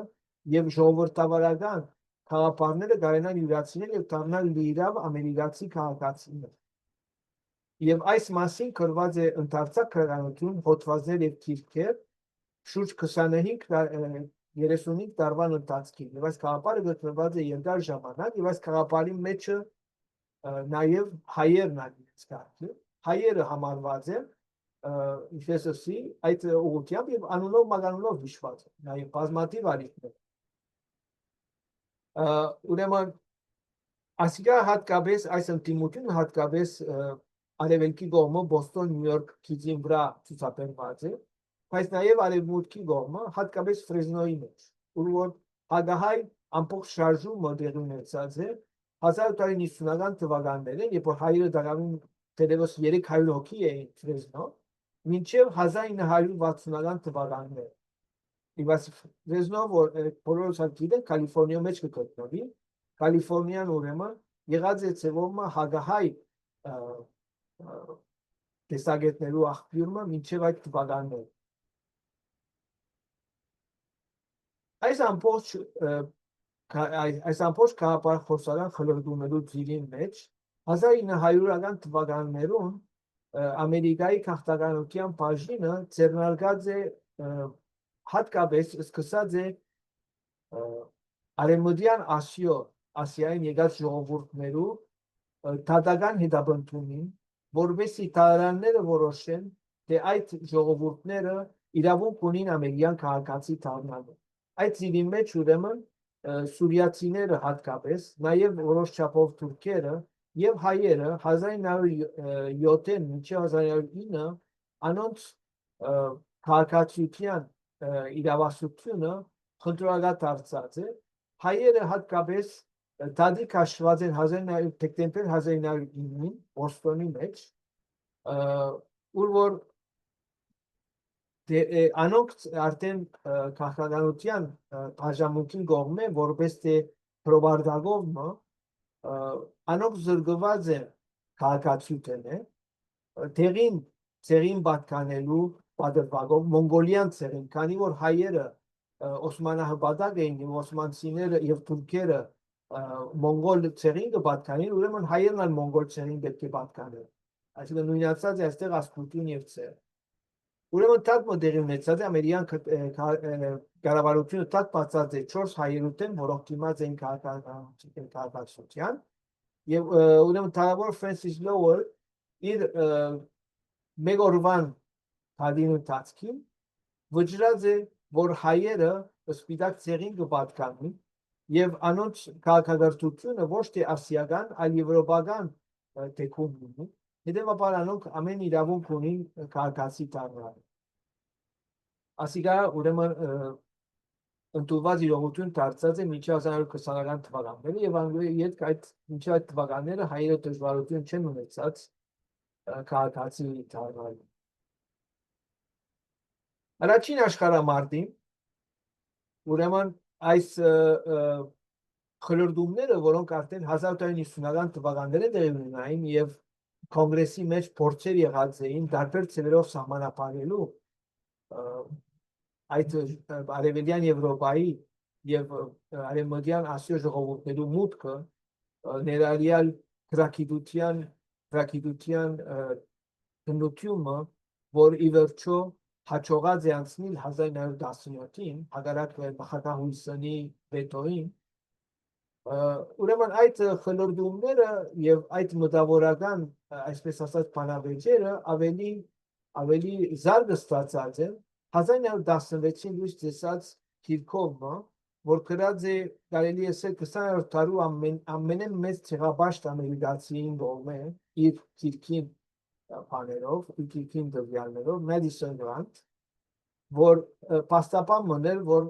եւ ժողովրդավարական քաղաքապարները կարենան յուրացնել եւ դառնալ լիիրավ ամերիկացի քաղաքացիներ։ Եվ այս մասին գրված է ընդարձակ քրականություն, հոդվածներ եւ գիրքեր շուրջ 25-35 տարվան ընթացքին։ Եվ այս քաղաքապարը գտնված է երկար ժամանակ եւ այս քաղաքապարի մեջը նաեւ հայերն ալիցկացի, հայերը համարված են ինչպես ասի, այդ ուղղությամբ եւ անունով մականունով հիշված են, նաեւ բազմաթիվ ալիքներ։ Ուրեմն ասիկա հատկապես այս ընդդիմությունը հատկապես արևելքի կողմը Բոստոն, Նյու Յորք քիծին վրա ցուցաբերված է, բայց նաեւ արևմուտքի կողմը հատկապես Ֆրեզնոյի մեջ, ուր որ հագահայ ամբողջ շարժումը դեղի ունեցած է 1850-ական թվականներին, երբ որ հայերը դարավին դերևս 300 հոգի էին Ֆրեզնո, մինչև 1960-ական թվականներ։ Իվաս Ֆրեզնո, որ բոլորս գիտեն, Կալիֆոռնիա մեջ կգտնվի, Կալիֆոռնիան ուրեմն եղած է ծևոմը հագահայ տեսակետներու աղբյուրը մինչև այդ թվականներ։ Այս ամբողջ գաղափարախոսական խլրդումներու ծիրին մեջ 1900-ական թվականներուն Ամերիկայի քաղաքականության բաժինը ձեռնարկած է հատկապես սկսած է Արևմտյան Ասիային եկած ժողովուրդներու դատական հետապնդումին, որովհետեւ տարանները որոշեն, թե այդ ժողովուրդները իրավունք ունին ամերիկյան քաղաքացի դառնալու։ Այդ ծիրի մեջ ուրեմն սուրիացիները հատկապես, նաև որոշ չափով թուրքերը եւ հայերը 1907-ին մինչև 1909 անոնց քաղաքացիության իրավասությունը խնդրողադարձած է, հայերը հատկապես դադի քաշված են դեկտեմբեր 1909-ին Բոստոնի մեջ, ուր որ անոնք արդեն քաղաքականության բաժանմունքին կողմեն, որպես թե պրոբարդագովը, անոնք զրկված են քաղաքացիութենը, ցեղին պատկանելու պատրվագով մոնգոլյան ցեղին, քանի որ հայերը օսմանահպատակ էին եւ օսմանցիները եւ թուրքերը մոնգոլ ցեղին կպատկանին, ուրեմն հայերն ալ մոնգոլ ցեղին պետք է պատկանեն։ Այսինքն նույնացած է այստեղ ասկուտուն եւ ցեղ։ Ուրեմն տակ մոդերի ունեցած է ամերիկյան կառավարությունը տակ բացած է 4 հայերութեն, որոնք դիմաց էին քաղաքացիության, եւ ուրեմն թագավոր Ֆրանսիս Լոուեր իր մեկ օրվան հադին ընթացքին վճռած է, որ հայերը սպիտակ ցեղին կպատկանին եւ անոնց քաղաքակրթությունը ոչ թե ասիական, այլ եվրոպական թեքում ունի։ Հետևաբար անոնք ամեն իրավունք ունին քաղաքացի դառնալ։ Ասիկա ուրեմն ընդունված իրողություն դարձած է մինչև 1920-ական թվականները եւ անգլիայիդ այդ մինչև այդ թվականները հայերը դժվարություն չեն ունեցած քաղաքացի դառնալու։ Առաջին աշխարհամարտին ուրեմն այս խլրդումները, որոնք արդեն 1850-ական թվականները տեղի ունենային եւ կոնգրեսի մեջ փորձեր եղած էին տարբեր ծևերով սահմանափակելու այդ արևելյան Եվրոպայի եւ արևմտյան Ասիա ժողովուրդներու մուտքը ներառյալ գրագիտության գնությունը, որ ի վերջո հաջողած է անցնել 1917-ին հակառակ նախագահույսանի վետոին, ուրեմն այդ խլրդումները եւ այդ մտավորական, այսպես ասած, բանավեճերը ավելի զարգացած են 1916-ին լույս տեսած գիրքովը, որ գրած է կարելի ասել 20-րդ դարու ամենամեծ ցեղաբաշտ ամերիկացիին կողմէ իր գիրքին բաներով, իր գիրքին դվյալներով, Madison Grant, որ փաստաբան մներ, որ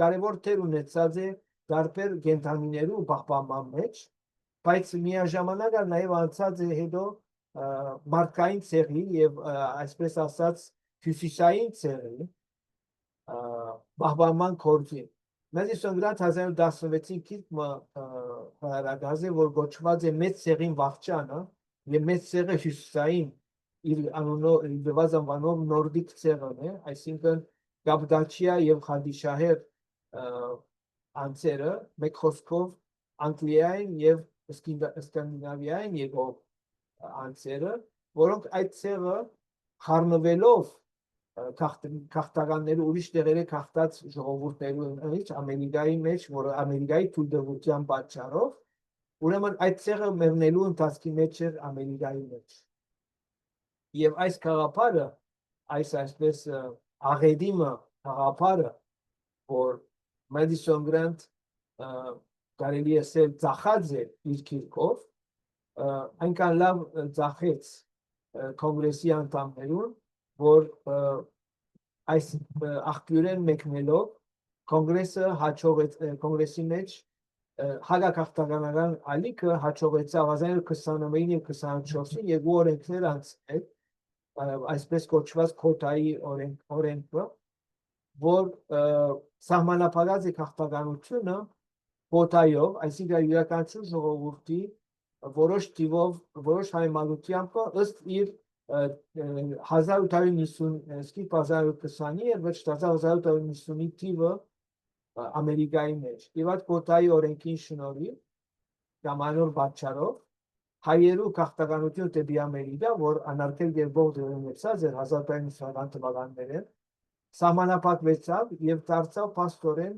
կարևոր դեր ունեցած է տարբեր կենդանիներու պահպանման մեջ, բայց միաժամանակ նաև անցած է հետո մարդկային ցեղի եւ այսպես ասած հյուսիսային ցեղի պահպանման գործին։ Madison Grant 1916-ին գիրքը հարագած է, որ գոչված է մեծ ցեղին վախճանը եւ մեծ ցեղը հյուսիսային իր անունով դված անվանով նորդիկ ցեղն է, այսինքն Կապդաչիա եւ Խադիշահեր անձերը մեկ խոսքով Անգլիային եւ Սկանդինավիային եկող անձերը, որոնք այդ ցեղը խառնվելով քաղաքականների ուրիշ տեղերը քաղաքած ժողովուրդներու մեջ Ամերիկայի մեջ, որը Ամերիկայի թույլտվության պատճառով, ուրեմն այդ ցեղը մեռնելու ընթացքի մեջ էր Ամերիկայի մեջ։ Եվ այս գաղափարը, այս այսպես աղետիմը գաղափարը, որ Madison Grant կարելի է ասել ծախած է իր գիրքով, այնքան լավ ծախեց կոնգրեսի անդամներուն, որ այս աղբյուրեն մեկնելով կոնգրեսը հաջողեց կոնգրեսի մեջ հակաքաղթականական ալիքը հաջողեցավ 1929 եւ 24-ին երկու օրենքներ անցնել, այսպես կոչված քոտայի օրենքը, որ սահմանափակած է քաղաքականությունը քոտայով, այսինքն յուրաքանչյուր ժողովրդի որոշ թիվով, որոշ համեմատությամբ ըստ իր 1890 սկիզբ 1820-ի եւ վերջ 1890-ի թիվը Ամերիկայի մեջ։ Եվ այդ քոտայի օրենքին շնորհիվ կամ անոր պատճառով հայերու քաղաքականությունը դեպի Ամերիկա, որ անարգել գերբով դերունեցած էր 1950 թվականներին, սահմանափակվեցավ եւ դարձավ փաստորեն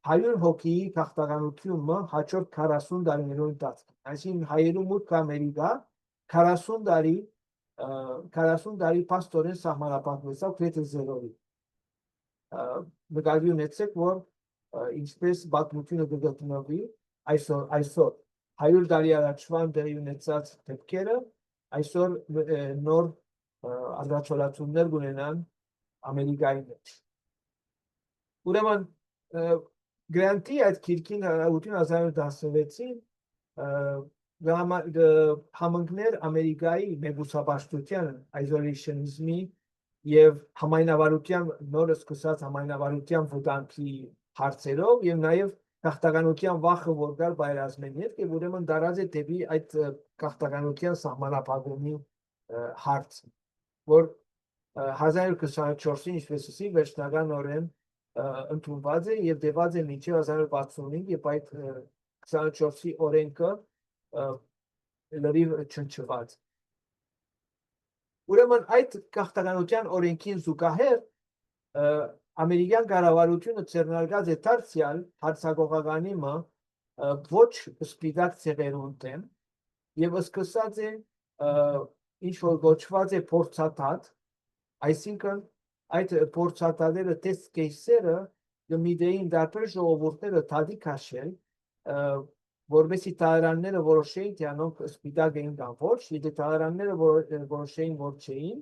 100 հոգիի քաղաքականությունը հաջորդ 40 տարիներու ընթացքում։ Այսինքն հայերու մուտքը Ամերիկա 40 տարի փաստորեն սահմանափակվեցավ գրեթե զերոյի։ Նկատի ունեցեք, որ ինչպես պատմությունը կգտնվի այսօր 100 տարի առաջվան տեղի ունեցած դեպքերը այսօր նոր ազգացողություններ կունենան Ամերիկայի մեջ։ Ուրեմն Գրանտի այդ քիրքին հրավերություն 1916-ին համընկներ Ամերիկայի մեգուսապաշտության isolationism-ի եւ համայնավարության նոր սկսած համայնավարության վտանգի հարցերով եւ նաեւ քաղաքականության վախը որ կար բայրազմեն հետ եւ ուրեմն դարած է դեպի այդ քաղաքականության սահմանափակումի հարց որ 1924-ին ինչպես ասի վերջնականորեն ընդունված է եւ դեված է մինչեւ 1965 եւ այդ 24-ի օրենքը լրիվ չնչված։ Ուրեմն այդ քաղաքականության օրենքին զուգահեռ ամերիկյան կառավարությունը ձեռնարկած է դարձյալ հարձակողականի ոչ սպիտակ ցեղերուն դեմ եւ սկսած է ինչ որ գոչված է փորձաթաթ, այսինքն այդ փորձաթաթերը տեստ կեյսերը գմիդեին դարբեր ժողովուրդները թադի քաշել որովհետեւ տարանները որոշեին թե անոնք սպիտակ էին կամ ոչ, եթե տարանները որոշեին որ չէին,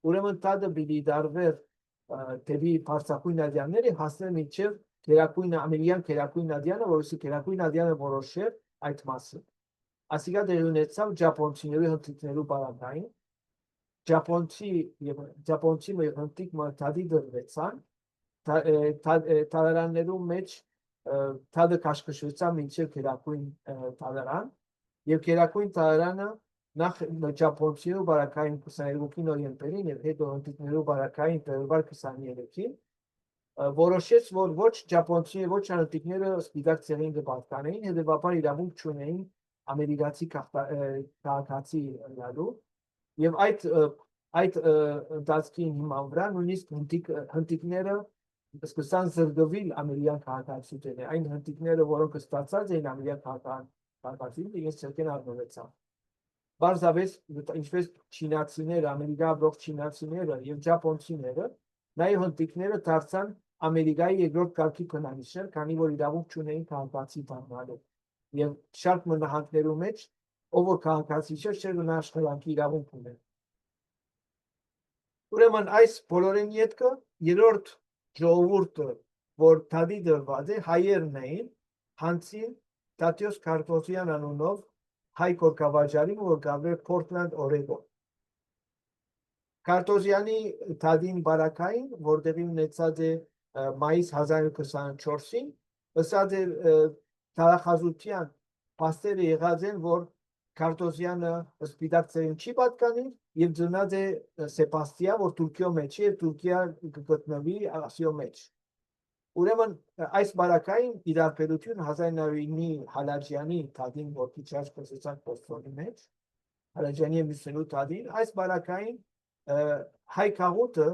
ուրեմն տադը պիտի դարվեր դեպի բարձրակույն ադյանները հասնել մինչև գերակույն ամերիկյան գերակույն ադյանը, որովհետեւ գերակույն ադյանը որոշեր այդ մասը։ Ասիկա դեր ունեցավ ճապոնցիների հնդիկներու բանակային, ճապոնցի հնդիկ մարտադի դրվեցան, տարաններու մեջ թադը կաշկշվեցավ մինչև գերակույն տարան, եւ գերակույն տարանը նախ ճապոնցիներու բանակային 22-ին նոյեմբերին եւ հետո հնդիկներու բանակային փետրվար 23-ին որոշեց, որ ոչ ճապոնցիները, ոչ հնդիկները սպիտակ ցեղին կպատկանեին, հետեւաբար իրավունք չունեին ամերիկացի քաղաքացի լինելու եւ այդ ընթացքի հիման վրա նույնիսկ հնդիկները սկսան զրկվել ամերիկյան քաղաքացիությունից, այն հնդիկները, որոնք ստացած էին ամերիկյան քաղաքացիություն, իրենց ցերկեն առնվեցան։ Բարձավես, ինչպես չինացիները, ամերիկա ապրող չինացիները եւ ճապոնցիները, նաեւ հնդիկները դարձան Ամերիկայի երկրորդ կարգի բնակիչներ, քանի որ իրավունք չունեին քաղաքացի դառնալու։ Եվ շատ մնահանգներու մեջ ով որ քաղաքացի չէր գնա աշխատանքի իրավունք ուներ։ Ուրեմն այս բոլորին յետքը երրորդ ժողովուրդը, որ թադի դրված է, հայերն էին, հանցին Տատյոս Քարտոզյան անունով հայ կորկավաճառի, որ գավեր Պորտլանդ, Օրեգոն։ Քարտոզյանի թադին բարակային, որտեղի ունեցած է մայիս 1924-ին, ըսած է տարախազության փաստերը եղած են, որ Քարտոզյանը սպիտակ ցեղին չի պատկանի եւ ծնած է Սեբաստիա, որ Թուրքիո մեջ է, Թուրքիա գտնվի Ասիո մեջ։ Ուրեմն այս բարակային իդարբերություն 1909-ի Հալաջյանի թադին, որ քիչած կսեցանք Պոստոնի մեջ, Հալաջյանի մյուսնու թադին, այս բարակային հայ քաղուտը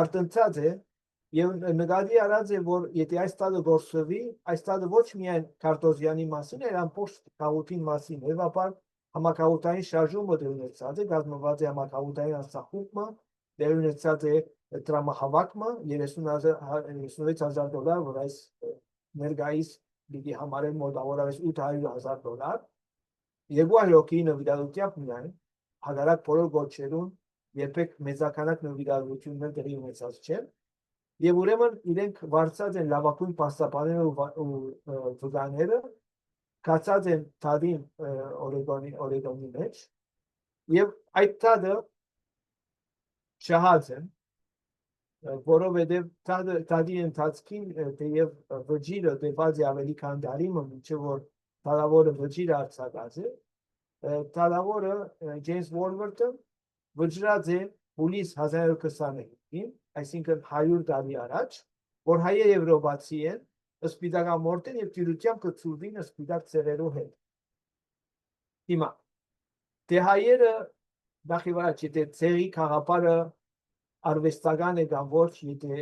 արտընծած է եւ նկատի արած է, որ եթե այս տալը գործվի, այս տալը ոչ միայն Քարտոզյանի մասին, այլ ամբողջ քաղուտին մասին, հետապար համակարգային շարժումը դեր ունեցած է, կազմված է համակարգային արտահայտումը, դեր ունեցած է տրամահավաքումը $36,000, որ այս ներկայիս պիտի համարել մոտավորապես $800,000, երկու հոգի նվիրատվությամբ միայն, հակառակ բոլոր գործերուն երբեք մեծականակ նվիրատվություններ տեղի ունեցած չեն, եւ ուրեմն իրենք վարձած են լավագույն պաստապանները ու վկաները կացած են թադին օրեգոնի մեջ եւ այդ թադը շահած են որովհետեւ թադի ընթացքին թեև վճիրը դեպած է ավելի քան դարի մինչեւ որ թադավորը վճիր արձակած է թադավորը Ջեյմս Վոլվորթը վճռած է հուլիս 1925-ին այսինքն 100 տարի առաջ որ հայը եվրոպացի են սպիտակամորտ են եւ տիրությամբ կծուրվին սպիտակ ցեղերով հետ հիմա դե հայերը նախիվարաճ եթե ցեղի խաղապարը արվեստական է կամ ոչ եթե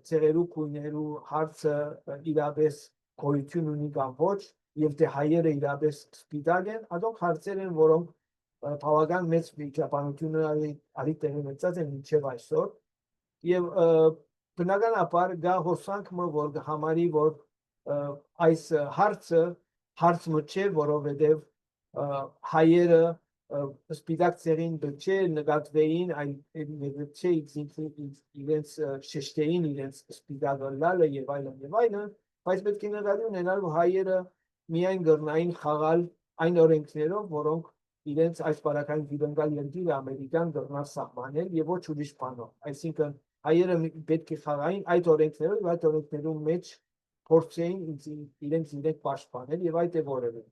ցեղերու քույներու հարցը իրապես գոյություն ունի կամ ոչ եւ թե հայերը իրապես սպիտակ են adonk հարցեր են որոնք բավական մեծ վիճաբանություն արի տեղի ունեցած են մինչեւ այսօր եւ բնականաբար գա հոսանքը որ համարի որ այս հարցը հարց մը որովհետեւ հայերը սպիտակ ցեղին դժե նկատվեին այն չէ իրենց շեշտեին իրենց սպիտակը լալը եւ այլն բայց պետք է նկատի ունենալ որ հայերը միայն գրնային խաղալ այն օրենքներով որոնք իրենց այս բարակային դիվենգալ երկիրը ամերիկան գրնար սահմանել եւ ոչ ուրիշ բանով այսինքն հայերը պետք է խաղային այդ օրենքներով այդ օրենքներու մեջ փորձեին իրենց պաշտպանել եւ այդ է որևէ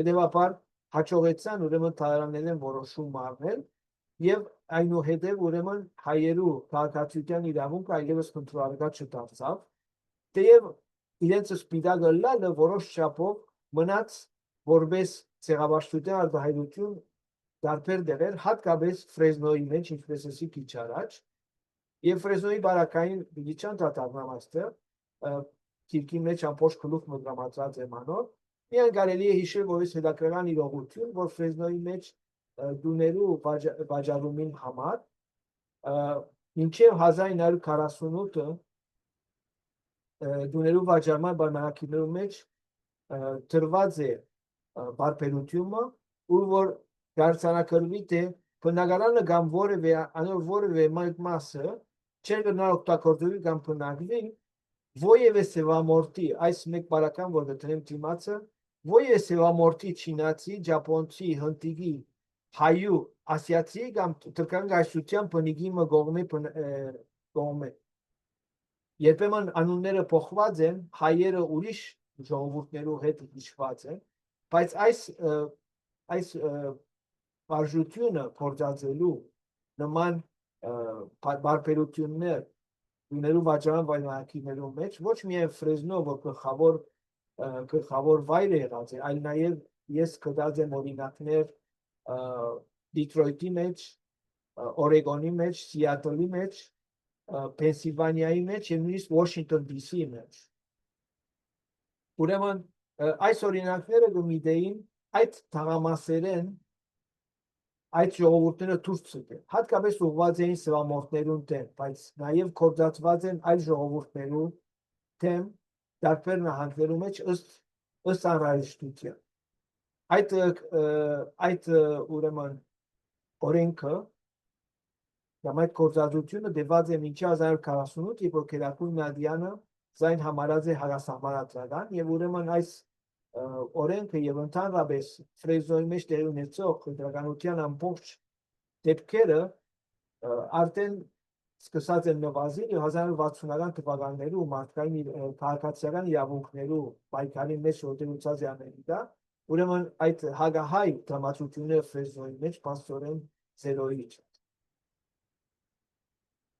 հետեւաբար հաջողեցան ուրեմն թալարաններն որոշում առնել եւ այնուհետեւ ուրեմն հայերու քաղաքացիության իրավունքը այլևս կոնտրոլակա չդարձավ թեև իրենց սպիտակը լալը որոշ չափով մնաց որպես ցեղաբաշխության արտահայտություն դարբեր դեղեր հատկապես Ֆրեզնոյի մեջ ինչպես ասի քիչ առաջ եւ Ֆրեզնոյի բարակային դիչան դատավորամաստը քիրքի մեջ ամբողջ գլուխ մգրամացած է մանոր միայն կարելի է հիշել որից հետաքրքրական իրողություն որ Ֆրեզնոյի մեջ դուներու վաճառումին համար մինչև 1948-ը դուներու վաճառման պայմանագրերու մեջ դրված է բարբերությունը ուր որ դարձանակրվի թե բնակարանը կամ որևէ մասը չէր գնալ օգտագործվի կամ բնակվի Voyeve sevamorti, այս մեկ բարական որ դրեմ դիմացը, voyeve sevamorti չինացի, ճապոնցի, հնդիկի, հայու, ասիացի կամ թրքան գայսության բնիկի մը գողմե։ Երբեմն անունները փոխված են, հայերը ուրիշ ժողովուրդներու հետ հիշված են, բայց այս արժությունը փորձածելու նման բարբերություններ Ուներու վաճառան պայմանագրերու մեջ ոչ միայն Ֆրեզնո որ գլխավոր վայր է եղած այլ նաև ես գտած եմ օրինակներ Դիթրոյթի մեջ, Օրեգոնի մեջ, Սիաթլի մեջ, Փենսիլվանիայի մեջ եւ նույնիսկ Վաշինգտոն DC-ի մեջ։ Ուրեմն այս օրինակները գմիտեին այդ թաղամասերեն այդ ժողովուրդները դուրս ցկեն, հատկապես ուղղված էին սվամորտներուն դեմ, բայց նաև կորցածված են այլ ժողովուրդներու դեմ դարբեր նահանգներու մեջ ըստ անհրաժեշտության։ Այդ ուրեմն օրենքը կամ այդ կորցածությունը դեված է մինչև 1948, երբ որ Քերակույն Նադյանը զայն համարած է հակասահմանադրական եւ ուրեմն այս օրենքը եւ ընդհանրապես Ֆրեզնոյի մեջ տեղի ունեցող քրեականության ամբողջ դեպքերը արդեն սկսած են նվազել 1960-ական թվականներու մարդկային քաղաքացիական իրավունքներու պայքարի մեջ որտեղուցած է Ամերիկա ուրեմն այդ հագահայ դրամատուրգիաները Ֆրեզնոյի մեջ բացօրեն զերոյի չէ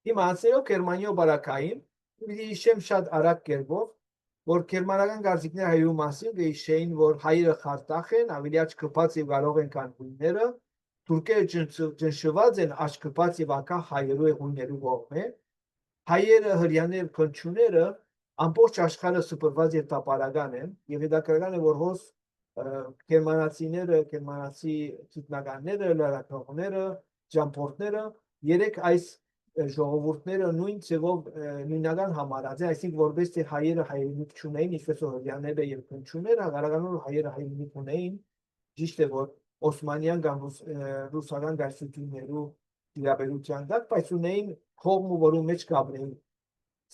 Հիմա ասելով Գերմանիո բարակային մի հիշեմ շատ արագ կերպով որ գերմանական գարզիկները հայերու մասին գեշեին, որ հայերը խարտախ են, ավելի աչքպած եւ կարող են կան հույները, թուրքերը ճնշված են աչքպած եւ ակա հայերու եւ հույներու կողմէ, հայերը հрьяաներ քնչուները ամբողջ աշխարհը սփռված եւ տապարական են եւ հետաքրքրական է որ հոս գերմանացիները, գերմանացի գիտնականները, լրատվողները, ճամփորդները երեք այս ժողովուրդները նույն ցևով նույնական համարած է, այսինքն որպես թե հայերը հայրենիք չունեին, ինչպես որ հрьяաները եւ քնչուները, գարականորեն հայերը հայրենիք ունեին, ճիշտ է որ Օսմանյան կամ ռուսական գայսություններու դիաբերության դակ, բայց ունեին հողմ ու որու մեջ կապրեին։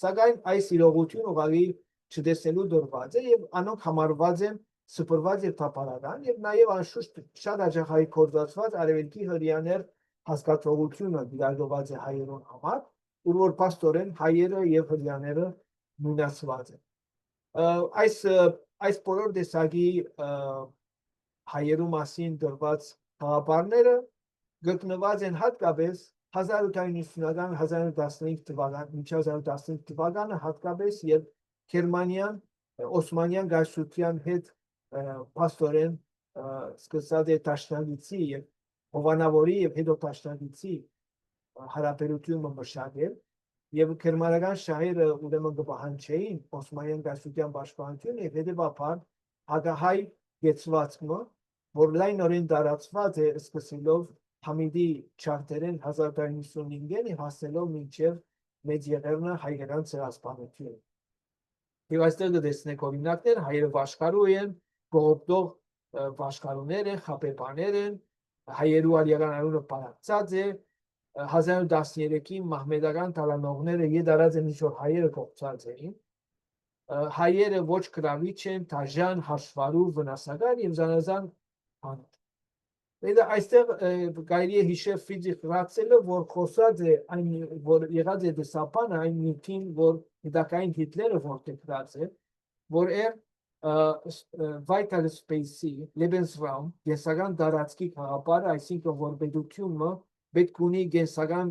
Սակայն այս իրողությունը ուղղակի չտեսնելու դրված է եւ անոնք համարված են սփռված եւ թափառական եւ նաեւ անշուշտ շատ հաճախ գործածված արևելքի հрьяաներ հասկացողությունը դիալոգված է հայերուն համար, որ պաստորեն հայերը եւ հрьяաները նույնացված են։ Այս բոլոր տեսակի հայերու մասին դրված խաղապարները գտնված են հատկապես 1890-ական 1915 թվական մինչև 1915 թվականը հատկապես երբ Գերմանիան Օսմանյան գայսրության հետ փաստորեն սկսած է տաշնագիտի եւ հովանավորի եւ հետո տաշնագիտի հարաբերությունը մշակել եւ գերմանական շահերը ուրեմն կպահանջեին Օսմանյան գայսրության պաշտպանությունը եւ հետեւաբար հագահայ գեցվածքը որ լայնորեն տարածված է սկսելով Համիդի չարտերեն 1995-ին եւ հասնելով մինչև մեծ եղերնը հայկական ցեղասպանությունը։ Եվ այստեղ դեսնեք օրինակներ հայերը վաշխարու են, գողոպտող վաշխարուներ են, խապեպաներ են, հայերու արիական անունը պարակցած է 1913-ին մահմեդական տալանողները եդարած են ինչ-որ հայերը կողծած էին, հայերը ոչ գրավիչ են, դաժան, հաշվարու, վնասակար եւ զանազան բաներ։ Դա այստեղ կարելի է հիշել Ֆրիդրիխ Ռացելը, որ խոսած է այն, որ եղած է դեսապանը այն նյութին, որ հետակային Հիտլերը որտեղած է, որ vital space-ի Lebensraum, գենսական տարածքի խաղապարը, այսինքն որ պետությունը պետք ունի գենսական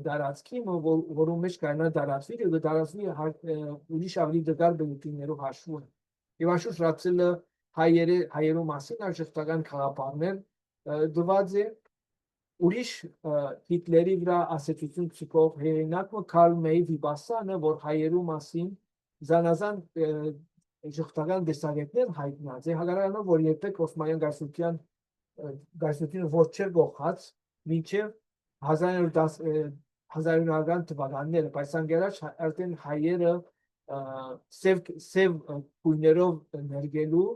տարածքի, որում մեջ կարողանա տարածվի եւ տարածվի ուրիշ ավելի դժվար բնություններով հաշվում։ Եվ աշխուժ Ռացելը հայերու մասին արժեքական խաղապարներ դված է ուրիշ Հիտլերի վրա ասեցություն ցկող հեղինակը Կարլ Մեյ Վիբասանը, որ հայերու մասին զանազան ժողովրդական դեսագետներ հայտնած է, հակառակորդ որ երբեք Օսմանյան գայսրությունը ոչ չէր գողած մինչև 1910-ական թվականները, բայց անգերաջ արդեն հայերը սև գույներով ներգելու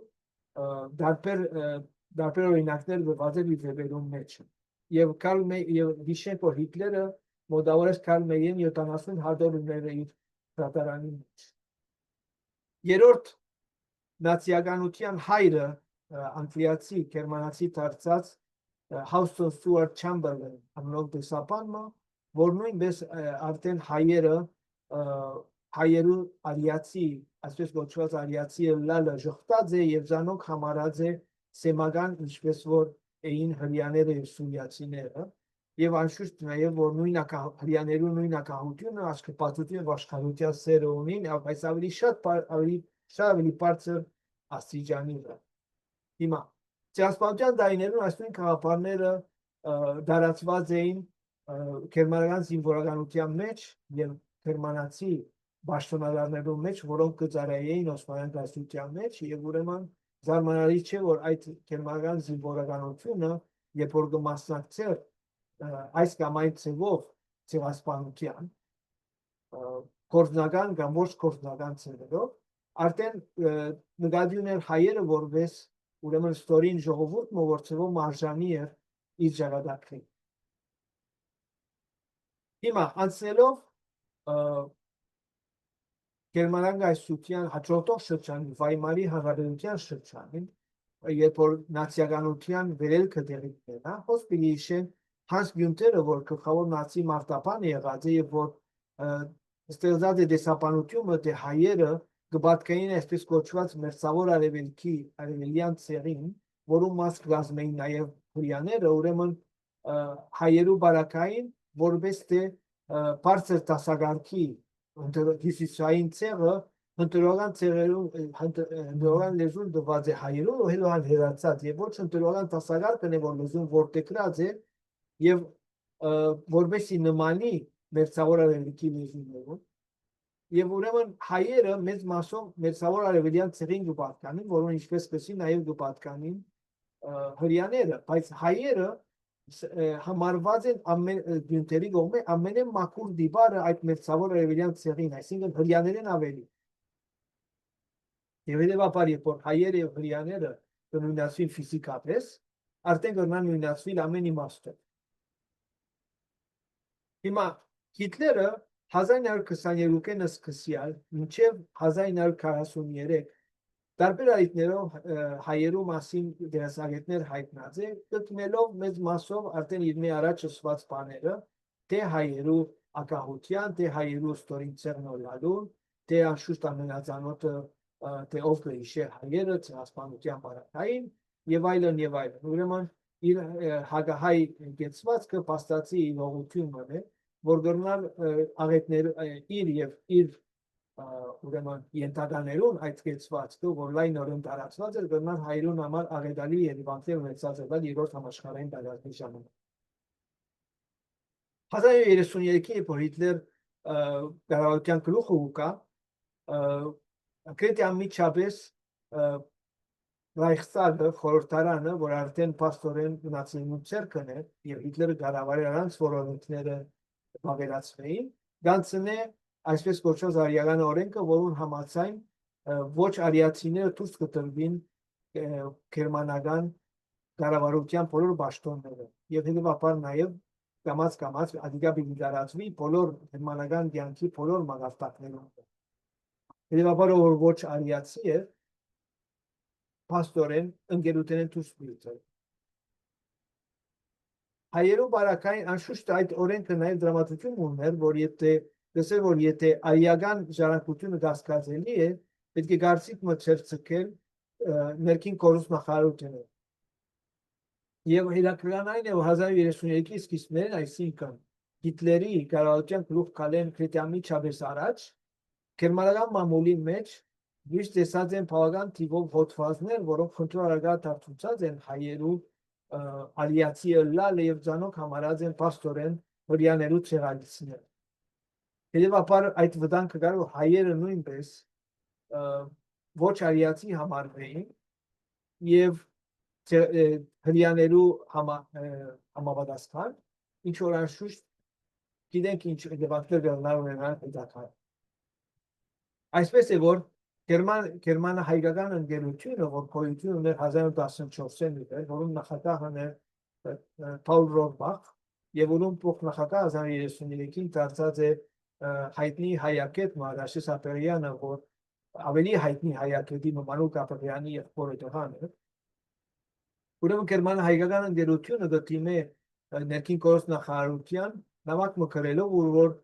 դարբեր օրինակներ գված է վիճակերում մեջ։ Եվ Կարլ Մեյ եւ հիշենք որ Հիտլերը մոտավորապես Կարլ Մեյին 70 հազար ուներ իր դատարանի մեջ։ Երրորդ նացիականության հայրը անգլիացի գերմանացի դարձած Houston Stuart Chamberlain անունով դեսապանը, որ նույնպես արդեն հայերու արիացի, այսպես կոչված արիացի լալը ժխտած է եւ զանոք համարած է սեմական ինչպես որ էին հрьяաները եւ սուրիացիները եւ անշուշտ նաեւ որ հрьяաներու նույնակահությունը աշխարհապատության աշխարհության սերը ունին, բայց ավելի բարձր աստիճանի վրա։ Հիմա ցեղասպանության դայներուն այս նույն խաղապարները դարածված էին գերմանական զինվորականության մեջ եւ գերմանացի պաշտոնատարներու մեջ, որոնք կծառայեին Օսմանյան գայսրության մեջ եւ ուրեմն զարմանալի չէ որ այդ գերմանական զինվորականությունը երբ որ կմասնակցեր այս կամ այն ցեղով ցեղասպանության կորձնական կամ ոչ կորձնական ցեղերով արդեն նկատի ուներ հայերը որպես ուրեմն ստորին ժողովուրդ որ ցեղով մարժանի էր իր ճակատագրին։ Հիմա անցնելով գերմանական գայսրության հաջորդող շրջանին Վայմարի հանրապետության շրջանին, երբ որ նացիականության վերելքը տեղի ունենա, խոսքի հիշեն Հանս Գյունտերը, որ գլխավոր նացի մարտապան եղած է եւ որ ստեղծած է դեսապանությունը, թե հայերը կպատկային այսպես կոչված մերձավոր արևելքի արևելյան ցեղին, որում մաս կազմեին նաեւ հрьяաները, ուրեմն հայերու բարակային, որպես թե բարձր դասակարգի հյուսիսային ցեղը հնդրական ցեղերուն լեզուն դված է հայերուն ու հետո հերացած եւ ոչ հնդրական դասակարգն է որ լեզուն որտեղած է եւ որբեսի նմանի մերձավոր արևելքի լեզուներուն եւ ուրեմն հայերը մեծ մասով մերձավոր արևելյան ցեղին կպատկանին, որոնք ինչպես կսի նաեւ կպատկանին հрьяաները, բայց հայերը համարված են Գյունտերի կողմէ ամենեն մաքուր դիպարը այդ մերձավոր արևելյան ցեղին, այսինքն հрьяաներեն ավելի։ Եվ հետևաբար երբ որ հայերը եւ հрьяաները կնույնացվին ֆիզիկապես, արդեն կգնան նույնացվին ամեն իմաստով։ Հիմա Հիտլերը 1922-ին սկսյալ մինչև 1943 Տարբեր այդներով հայերու մասին դերասաններ հայտնած է, գտնելով մեծ մասով արդեն իր մի առաջ ասված բաները, թե հայերու ակահության, թե հայերու ստորին ցերնոլալուն, թե անշուշտ ամենածանոթը թե ով կհիշեր հայերը ցեղասպանության բարակային եւ այլն եւ այլն։ Ուրեմն իր հագահայ գեցվածքը փաստացի իվողություն ունի, որ գրնալ աղետներ իր եւ իր ուրեմն ենթականերուն այդ գեցվածքը, որ լայնորեն տարածված էր, գրնալ հայերուն համար աղետալի երևանքներ ունեցած էր երրորդ համաշխարհային պատերազմի ժամանակ։ 1933-ի երբ Հիտլեր գարավության գլուխը ուկա, Կրետի անմիջապես Ռայխստագը, խորհրդարանը, որ արդեն փաստորեն նացիզմի ցերկն է, եւ Հիտլերը գարավարի առանց որոնումները բավերացվեին, գանցնե այսպես կոչված արիական օրենքը, որուն համաձայն ոչ արիացիները դուրս կտրվին գերմանական գարավարության բոլոր պաշտոնները եւ հետեւաբար նաեւ կամած ադիգա պիտի դարածվի բոլոր գերմանական ցանկի բոլոր մագարտակներում։ Հետևաբար որ ոչ արիացի է, փաստորեն ընկերութենեն դուրս բերել։ Հայերու բարակային անշուշտ այդ օրենքը նաև դրամատություն ուներ, որ եթե արիական ժառանգությունը գասկածելի է, պետք է գարցիկ մտցրել ներքին կորուսնախարարությունը։ Եվ հետաքրքրական այն է, որ 1933-ի սկիզբներն, այսինքն Հիտլերի կառավարության գլուխ կալեն Քրետյամի չափես առաջ, գերմանական մամուլի մեջ միշտ տեսած են բավական թիվով հոդվածներ, որոնք խնդրարագա դարձուցած են հայերու արիացի լալը եւ ցանոք համարած են փաստորեն հрьяաներու ցեղալիցներ։ Հետևաբար այդ վտանգը կար, որ հայերը նույնպես ոչ արիացի համարվեին եւ հрьяաներու համապատասխան ինչ որ անշուշտ գիտենք ինչ դեպքեր ունենան հետաքրքիր։ Այսպես է որ Գերմանա-հայկական ընկերությունը, որ գոյություն ուներ 1914-ին, որում նախագահն է Պաուլ Ռոհբախ, եւ որում փոխնախագահ 1933-ին դարձած է հայտնի հայագետ Մարտաշես Ապերյանը, որ ավելի հայտնի հայագետի Մանուկ Ապերյանի եղբորը տղան է։ Ուրեմն Գերմանա-հայկական ընկերությունը դիմե ներքին կորուսնախարարության նամակ մկրելով, որ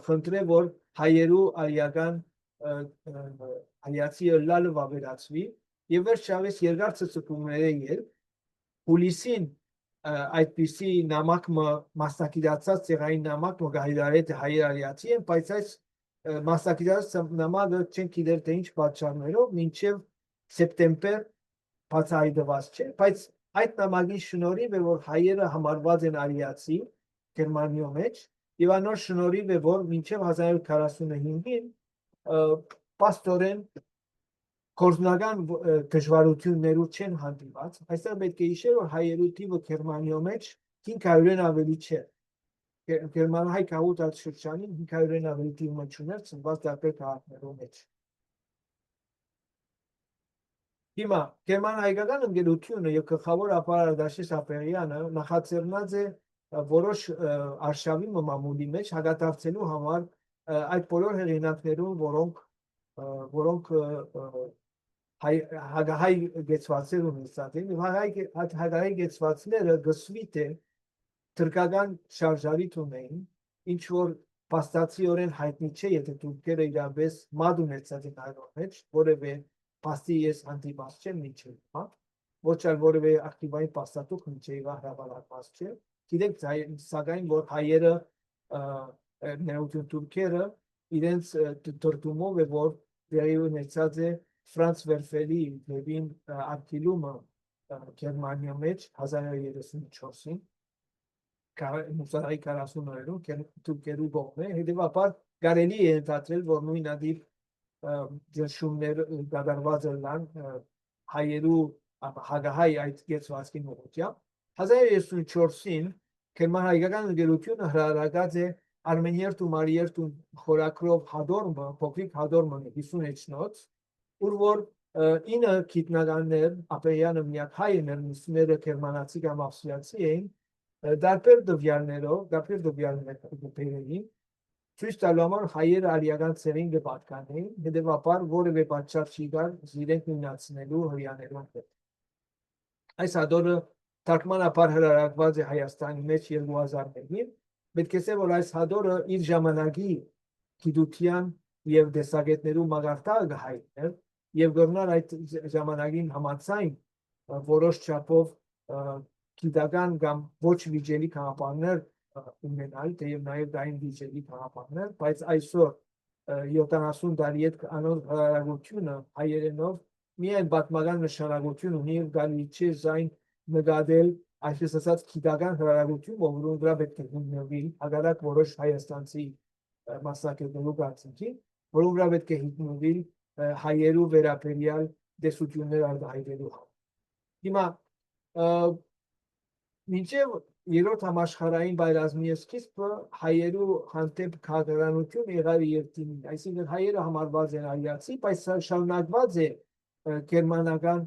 խնդրե որ հայերու արիական հայացի լալը վավերացվի եւ վերջապես երկար ցուցումները երբ հուլիսին այդպիսի նամակ մասնակցած ցեղային նամակ գահիդարե թե հայեր արիացի են, բայց այս մասնակցած նամակը չեն գիտեր թե ինչ պատճառներով մինչեւ սեպտեմբեր բացահայտված չէ, բայց այդ նամակի շնորհիվ է որ հայերը համարված են արիացի Գերմանիո մեջ եւ անոր շնորհիվ է որ մինչեւ 1945-ին պաստորեն կորզնական դժվարություններու չեն հանդիպած, այստեղ պետք է հիշել, որ հայերու թիվը Գերմանիո մեջ 500-ն ավելի չէ։ Գերմանահայ քաղաքացի շրջանին 500-ն ավելի թիվ մնչուներ ծնված տարբեր քաղաքներու մեջ։ Հիմա Գերմանահայկական ընկերությունը եւ գլխավոր ապարար Դաշիս Ապերյանը նախաձեռնած է որոշ արշավի մամուլի մեջ հագատավցելու համար այդ բոլոր հեղինակներուն, որոնք հագահայ գեցվածներ ունեցած են, եւ հագահայ գեցվածները գսվի թե թրկական շարժարիթ ունեին, ինչ որ փաստացիորեն հայտնի չէ, եթե թուրքերը իրապես մադ ունեցած են այրոն մեջ, որևէ փաստի ես հանդիպած չեմ միջև, հա, ոչ այլ որևէ ակտիվային փաստաթուղթ միջև հրապարակված չէ։ Գիտենք սակայն որ հայերը ներողություն թուրքերը իրենց դրդումով է որ դերի ունեցած է Ֆրանց Վերֆելի դեպին ակտիլումը Գերմանիա մեջ 1934-ին մուսարայի 40-ներում թուրքերու կողմէ հետևաբար կարելի է ընդհանրել որ նույնադիպ դաշումներ գդարված են հայերու հագահայ այդ գեցվածքի ուղղությամբ 1934-ին Գերմանա-հայկական ընկերությունը հրահրակած է Արմենիերտ ու Մարիերտ ու խորակրով հադորմը, փոքրիկ հադորմը 50 էջնոց, ուր որ 9 գիտնականներ, Ապերյանը միակ հայն էր, մյուսները գերմանացի կամ ավստրիացի էին, դարբեր դվյալներով բերեին Ցույց տալու համար հայերը արիական ցեղին կպատկանեին, հետևաբար որևէ պատճառ չի կար իրենք նույնացնելու հрьяաներուն հետ։ Այս հադորը թարգմանաբար հրարակված է Հայաստանի մեջ 2000-ին, պետք է ասել, որ այս հադորը իր ժամանակի գիտության եւ դեսագետներու մագարտակը կհայտներ եւ գտնար այդ ժամանակին համացայն որոշ չափով գիտական կամ ոչ վիճելի քաղաքներ ունենալ, թեև նաև դային վիճելի քաղաքներ, բայց այսօր 70 տարի հետ անոր հրարակությունը հայերենով միայն պատմական նշանակություն ունի եւ գալի չի զայն նկատել այսպես ասած գիտական հրարակություն, որոնց վրա պետք է հիմնվի հակառակ որոշ հայաստանցի մասնակիցներու կարծիքին, որոնց վրա պետք է հիմնվի հայերու վերաբերյալ դեսություններ արտահայտելու համար։ Հիմա մինչև երրորդ համաշխարհային պատերազմի սկիզբը հայերու հանդեպ քաղաքականություն եղավ երկտիմին, այսինքն հայերը համարված են արիացի, բայց շարունակված է գերմանական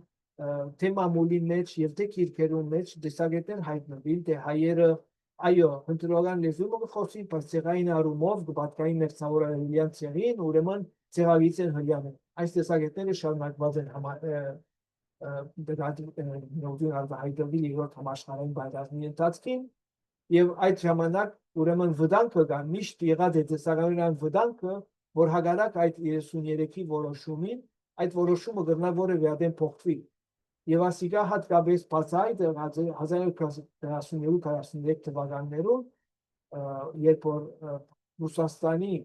թե մամուլի մեջ եւ թե քիրքերու մեջ դեսագետներ հայտնվել, թե հայերը այո, հնդուրական լեզու խոսին, բայց ցեղային առումով կպատկային մերձավորարելյան ցեղին, ուրեմն ցեղավից են հրյաներ։ Այս դեսագետները շարունակված են հայտնվել երրորդ համաշխարհային պատերազմի ընթացքին եւ այդ ժամանակ ուրեմն վտանգը կա միշտ եղած է դեսականության վտանգը, որ հակառակ այդ 33-ի որոշումին այդ որոշումը կգնա որևէ ադեմ փոխվի եւ ասիկա հատկապես բացայտ 1942-43 թվականներում երբ որ Ռուսաստանի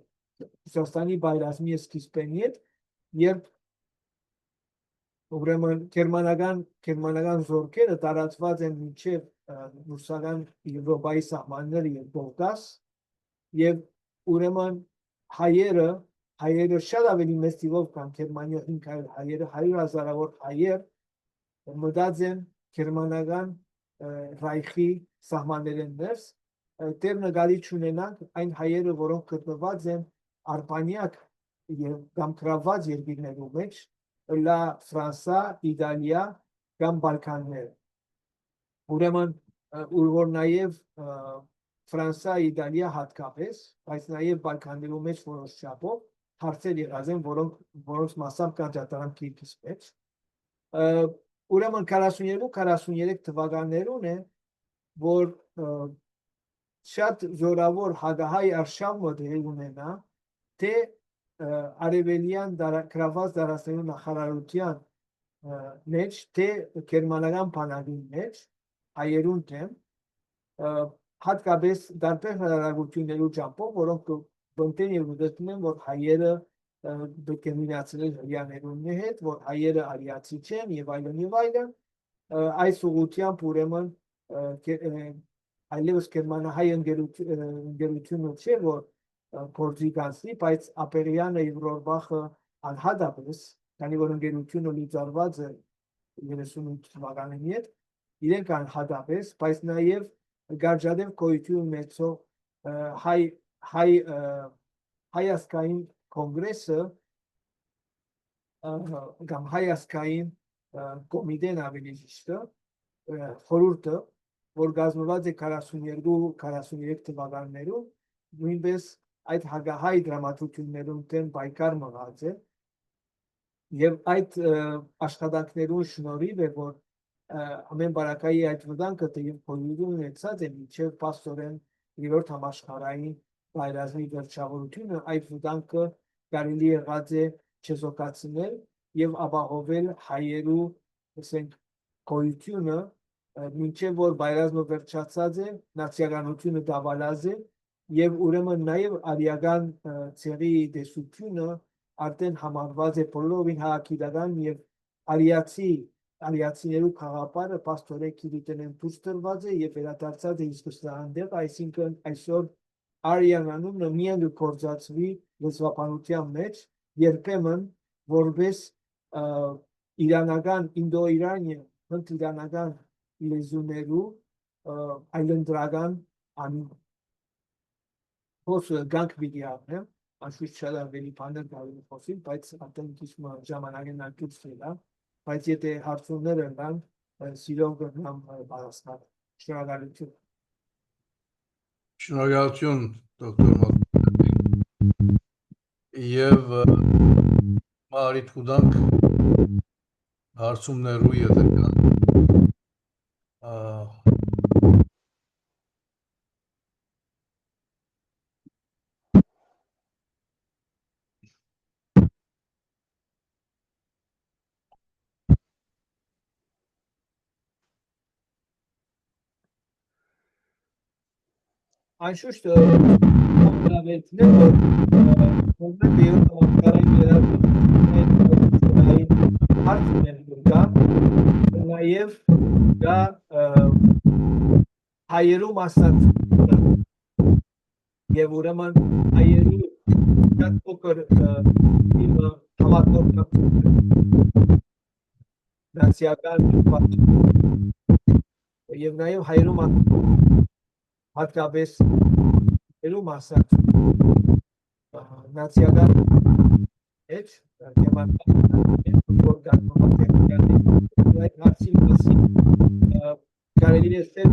պատերազմի սկիզբին երբ ուրեմն գերմանական զորքերը տարածված են մինչև ռուսական Եվրոպայի սահմանները եւ Կովկաս եւ ուրեմն հայերը շատ ավելի մեծ թիվով կան Գերմանիա 500 հայերը 100,000-ավոր հայեր մտած են գերմանական ռայխի սահմաններեն ներս դեռ նկատի չունենանք այն հայերը որոնք գտնված են արբանյակ եւ կամ գրաված երկրներու մեջ լա Ֆրանսա, Իտալիա կամ Բալկաններ։ Ուրեմն որ նաև Ֆրանսա, Իտալիա հատկապես, բայց նաև Բալկաններու մեջ որոշ չափով հարցեր եղած են, որոնց մասամբ կան դատարան քիրքից մեջ։ Ուրեմն 42-43 թվականներուն է, որ շատ զորավոր հագահայ արշավը դեր ունենա, թե արևելյան գրաված դարաշրջաններու նախարարության մեջ, թե գերմանական բանակի մեջ հայերուն դեմ հատկապես դարբեր հրարակություններու ճամփով, որոնք բնտեն եւ ուդեցնում են, որ հայերը պետք է մինացնել հрьяաներուն հետ, որ հայերը արիացի չեն եւ այլն եւ այլն, այս ուղղությամբ ուրեմն այլևս գերմանահայ ընկերությունը չէ, որ գործի կանցնի, բայց Ապերյանը եւ Ռորբախը անհատապես, քանի որ ընկերությունը լուծարված է 38 թվականին հետ, իրենք անհատապես, բայց նաև գարջադեմ գոյություն ունեցող հայ-ասկային կոնգրեսը կամ հայ-ասկային կոմիտեն ավելի ճիշտը խորհուրդը, որ կազմված է 42-43 թվականներում, նույնպես այդ հագահայ դրամատուրգություններուն դեմ պայքար մղած է եւ այդ աշխատանքներուն շնորհիվ է որ ամեն բարակայի այդ վտանգը եւ փոյուրում ունեցած է մինչեւ պաստորեն երրորդ համաշխարհային պատերազմի վերջավորությունը այդ վտանգը կարելի եղած է չեզոքացնել եւ ապահովել հայերու ասենք գոյությունը մինչեւ որ պատերազմը վերջացած է նացիականությունը դավալած է եւ ուրեմն նաեւ արիական ցեղի դեսությունը արդեն համարված է բոլորովին հակագիտական եւ արիացիներու խաղապարը պաստորե քիրիտեն դուրս տրված է եւ վերադարձած է իսկստանդեղ, այսինքն այսօր արիան անունը միայն գործածվի լեզվաբանության մեջ երբեմն որպես իրանական ինդոիրանիա հնդիրանական լեզուներու այլընտրական անուն խոսը գանք պիտի առնեմ, անշուշտ շատ ավելի բաներ կարելի խոսել, բայց արդեն քիչ ժամանակն ալտուցվել է, բայց եթե հարցումներ կան, սիրով կգնամ պատասխան։ Շնորհակալություն։ Շնորհակալություն, դոկտոր Մատուցյան։ եւ մարիթ կուտանք հարցումներու եթե կան Անշուշտ լավելտներ որ կոմպլետ կարային երարային հարցներ կա նաև դա հայերու մասնակցությունը եւ ուրեմն հայերու շատ փոքր իմ համագործակցությունը դասական եւ նաև հայերու հատկապես երու մասած նացիական էջ կարելի է ասել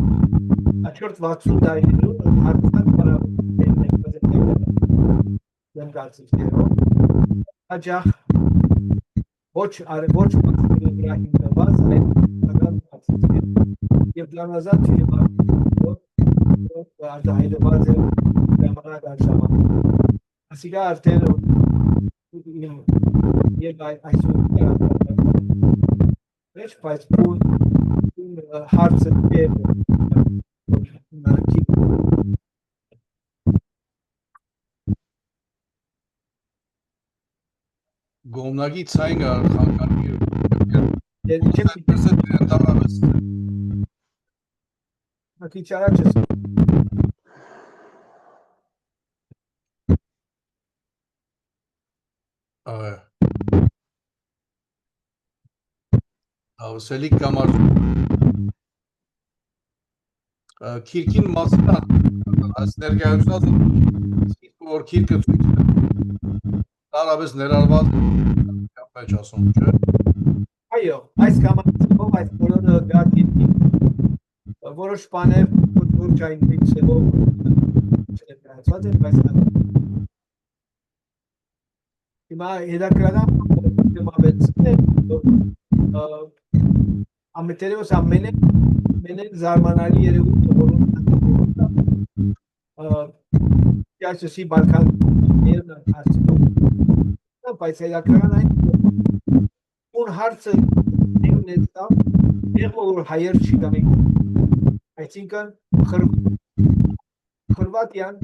աչորդ 60 տարիներում հարցան կարծիքներով հաճախ ոչ մասների վրա հիմնված այլ կարծիքներ եւ դրանազատ արտահայտված է ժամանակ առ ժամանակ։ Ասիկա արդեն եւ այսօր մեջ բայց հարցը է գոմնագի ցայնը խանգարի Քիչ առաջ է Ավսելիք կամար Քիրքին մասնա այս ներկայացված որ քիրքը տարաբես ներառված կապեջ ասում չէ Այո այս կամացով այս բոլորը դա քիրքի որոշ բաներ որ չային վիճելով ներկայացված են բայց հիմա հետաքրքրական դեմավեցներ ամենտերևս ամենը զարմանալի երևույթ որոնք Այսպիսի Բալկաններն արդյունքում բայց հետաքրքրական այն ուն հարցը ունեցավ որ հայեր չկային այսինքն Խորվատիան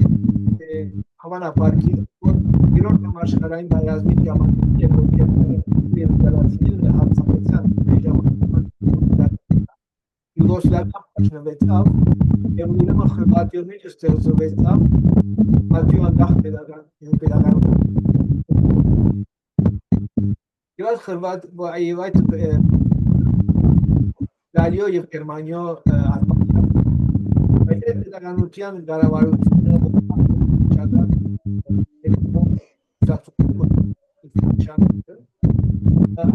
հավանաբար երրորդ համաշխարհային հայազնի ժամանակ եւ գալացիները հարցակցության Յուգոսլավիա փոխվեցավ եւ ուրեմն Խորվատիոները ստեղծվեցավ Խորվատիան դախ pedagogan Եվ Խորվատ եւ այդ Գալիո եւ Գերմանիո այդ pedagogan գարավարությունը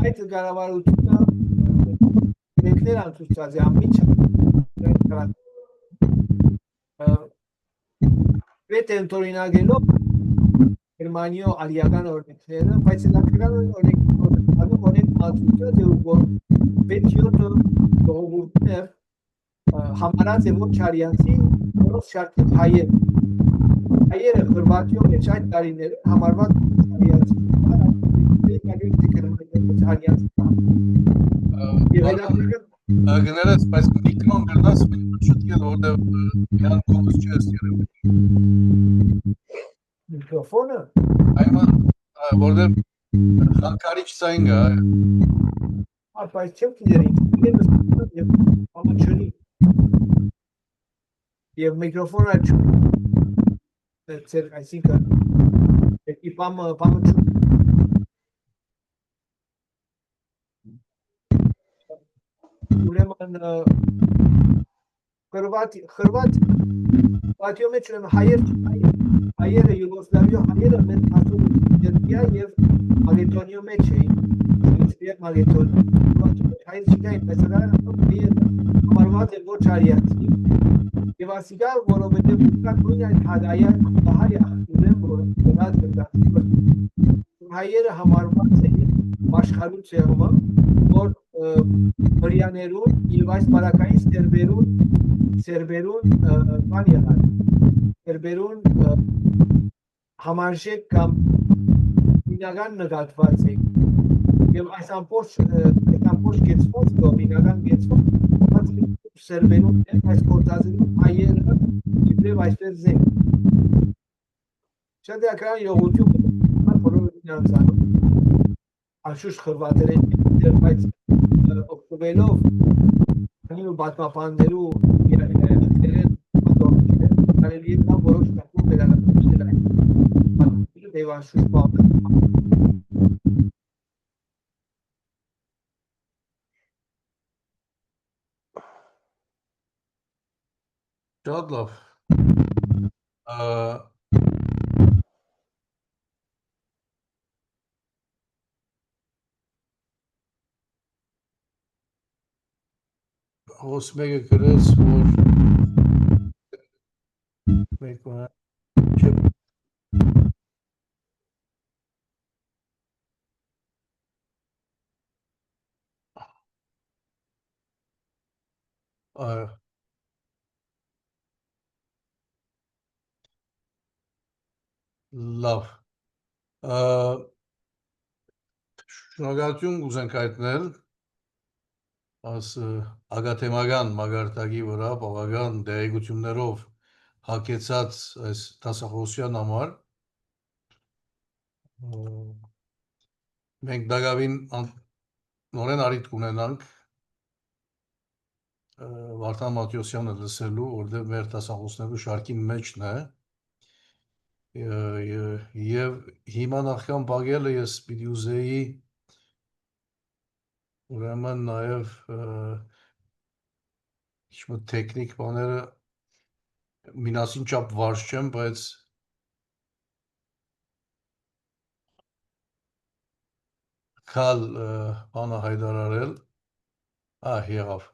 այդ գարավարությունը մեկներ անցուցած է ամիջը Պետեն տորինագելով Գերմանիո ալիական օրենքները, բայց հետաքրքրական օրենքները անցուցած է որ պետյոտը ժողովուրդներ համարած է ոչ արիանցի, որոնց շարքից հայերը Խորվատիո մեջ այդ տարիները համարված արիանցի Գներես, բայց միկրոն գրնաս շուտկել որտև յան կողս չես երևի Միկրոֆոնը? Այման, որտև խանգարիչ ցայն գա բայց չեմ կիների և ամը չունի և միկրոֆոնը չունի այսինքն պամը չունի Ուրեմն Խորվատիո մեջ հայերը Յուգոսլավիո հայերը մեծ մասով Սերբիա եւ Մակեդոնիո մեջ էին Սերբիա Մակեդոնիա հայեր չկային բայց համարված է ոչ արիանցի եւ ասիկա որովհետեւ նույն այդ հայը ուրեմն որ դրած հայերը համարված էին աշխարհի ցեղումը, որ հрьяաներուն եւ այս բարակային սերբերուն բան եղան, սերբերուն համարժեք կամ ինական նկատված է եւ այս ամբողջ գեցվածքը ինական գեցվածքը սերբերուն այս գործածերուն հայերը իբրև այսպես զենք շատ ակրան յոգություն բոլորը ինանցան անշուշտ խրվատերեն բայց օկտոբերով նույն բազմապաններու իրեն պատողները կարելի է նա որոշ կապում վերանացնել դեպ անշուշտ բանը Շատ լավ։ Հոս մեկը գրեց, որ մեկը չէ, լավ։ Շնորհակալություն կուզենք հայտնել այս ագաթեմական մագարտակի վրա բավական դերեկություններով հագեցած այս դասախոսության համար մենք դակավին նորեն առիթ կունենանք Վարդան Մատյոսյանը լսելու, որտեղ մեր դասախոսներու շարքի մեջն է եւ հիմա նախքան բաղելը ես պիտի ուզեի ուրեմն նաեւ ինչ-որ տեխնիկ բաները մինասին չափ վարժ չեմ, բայց քալ բանը հայտարարել եղավ։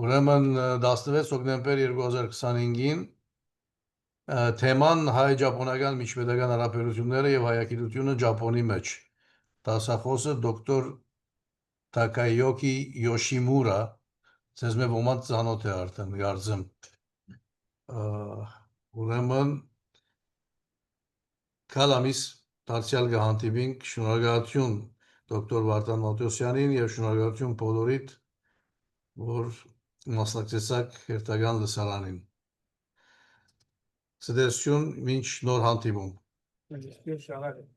Ուրեմն 16 հոկտեմբեր 2025-ին թեման հայ-ճապոնական միջպետական հարաբերությունները եւ հայագիտությունը Ճապոնի մեջ։ Դասախոսը դոկտոր Թակայոկի Յոշիմուրա, ցեզ մե ոմանց ծանոթ է արդեն գարձեմ։ Ուրեմն կալամիս դարձյալ կհանդիպինք, շնորհակալություն դոկտոր Վարդան Մատոսյանին եւ շնորհակալություն բոլորիդ, որ մասնակցեցաք հերթական լսարանին։ Ցտեսություն մինչ նոր հանդիպում։ Շնորհակալ եմ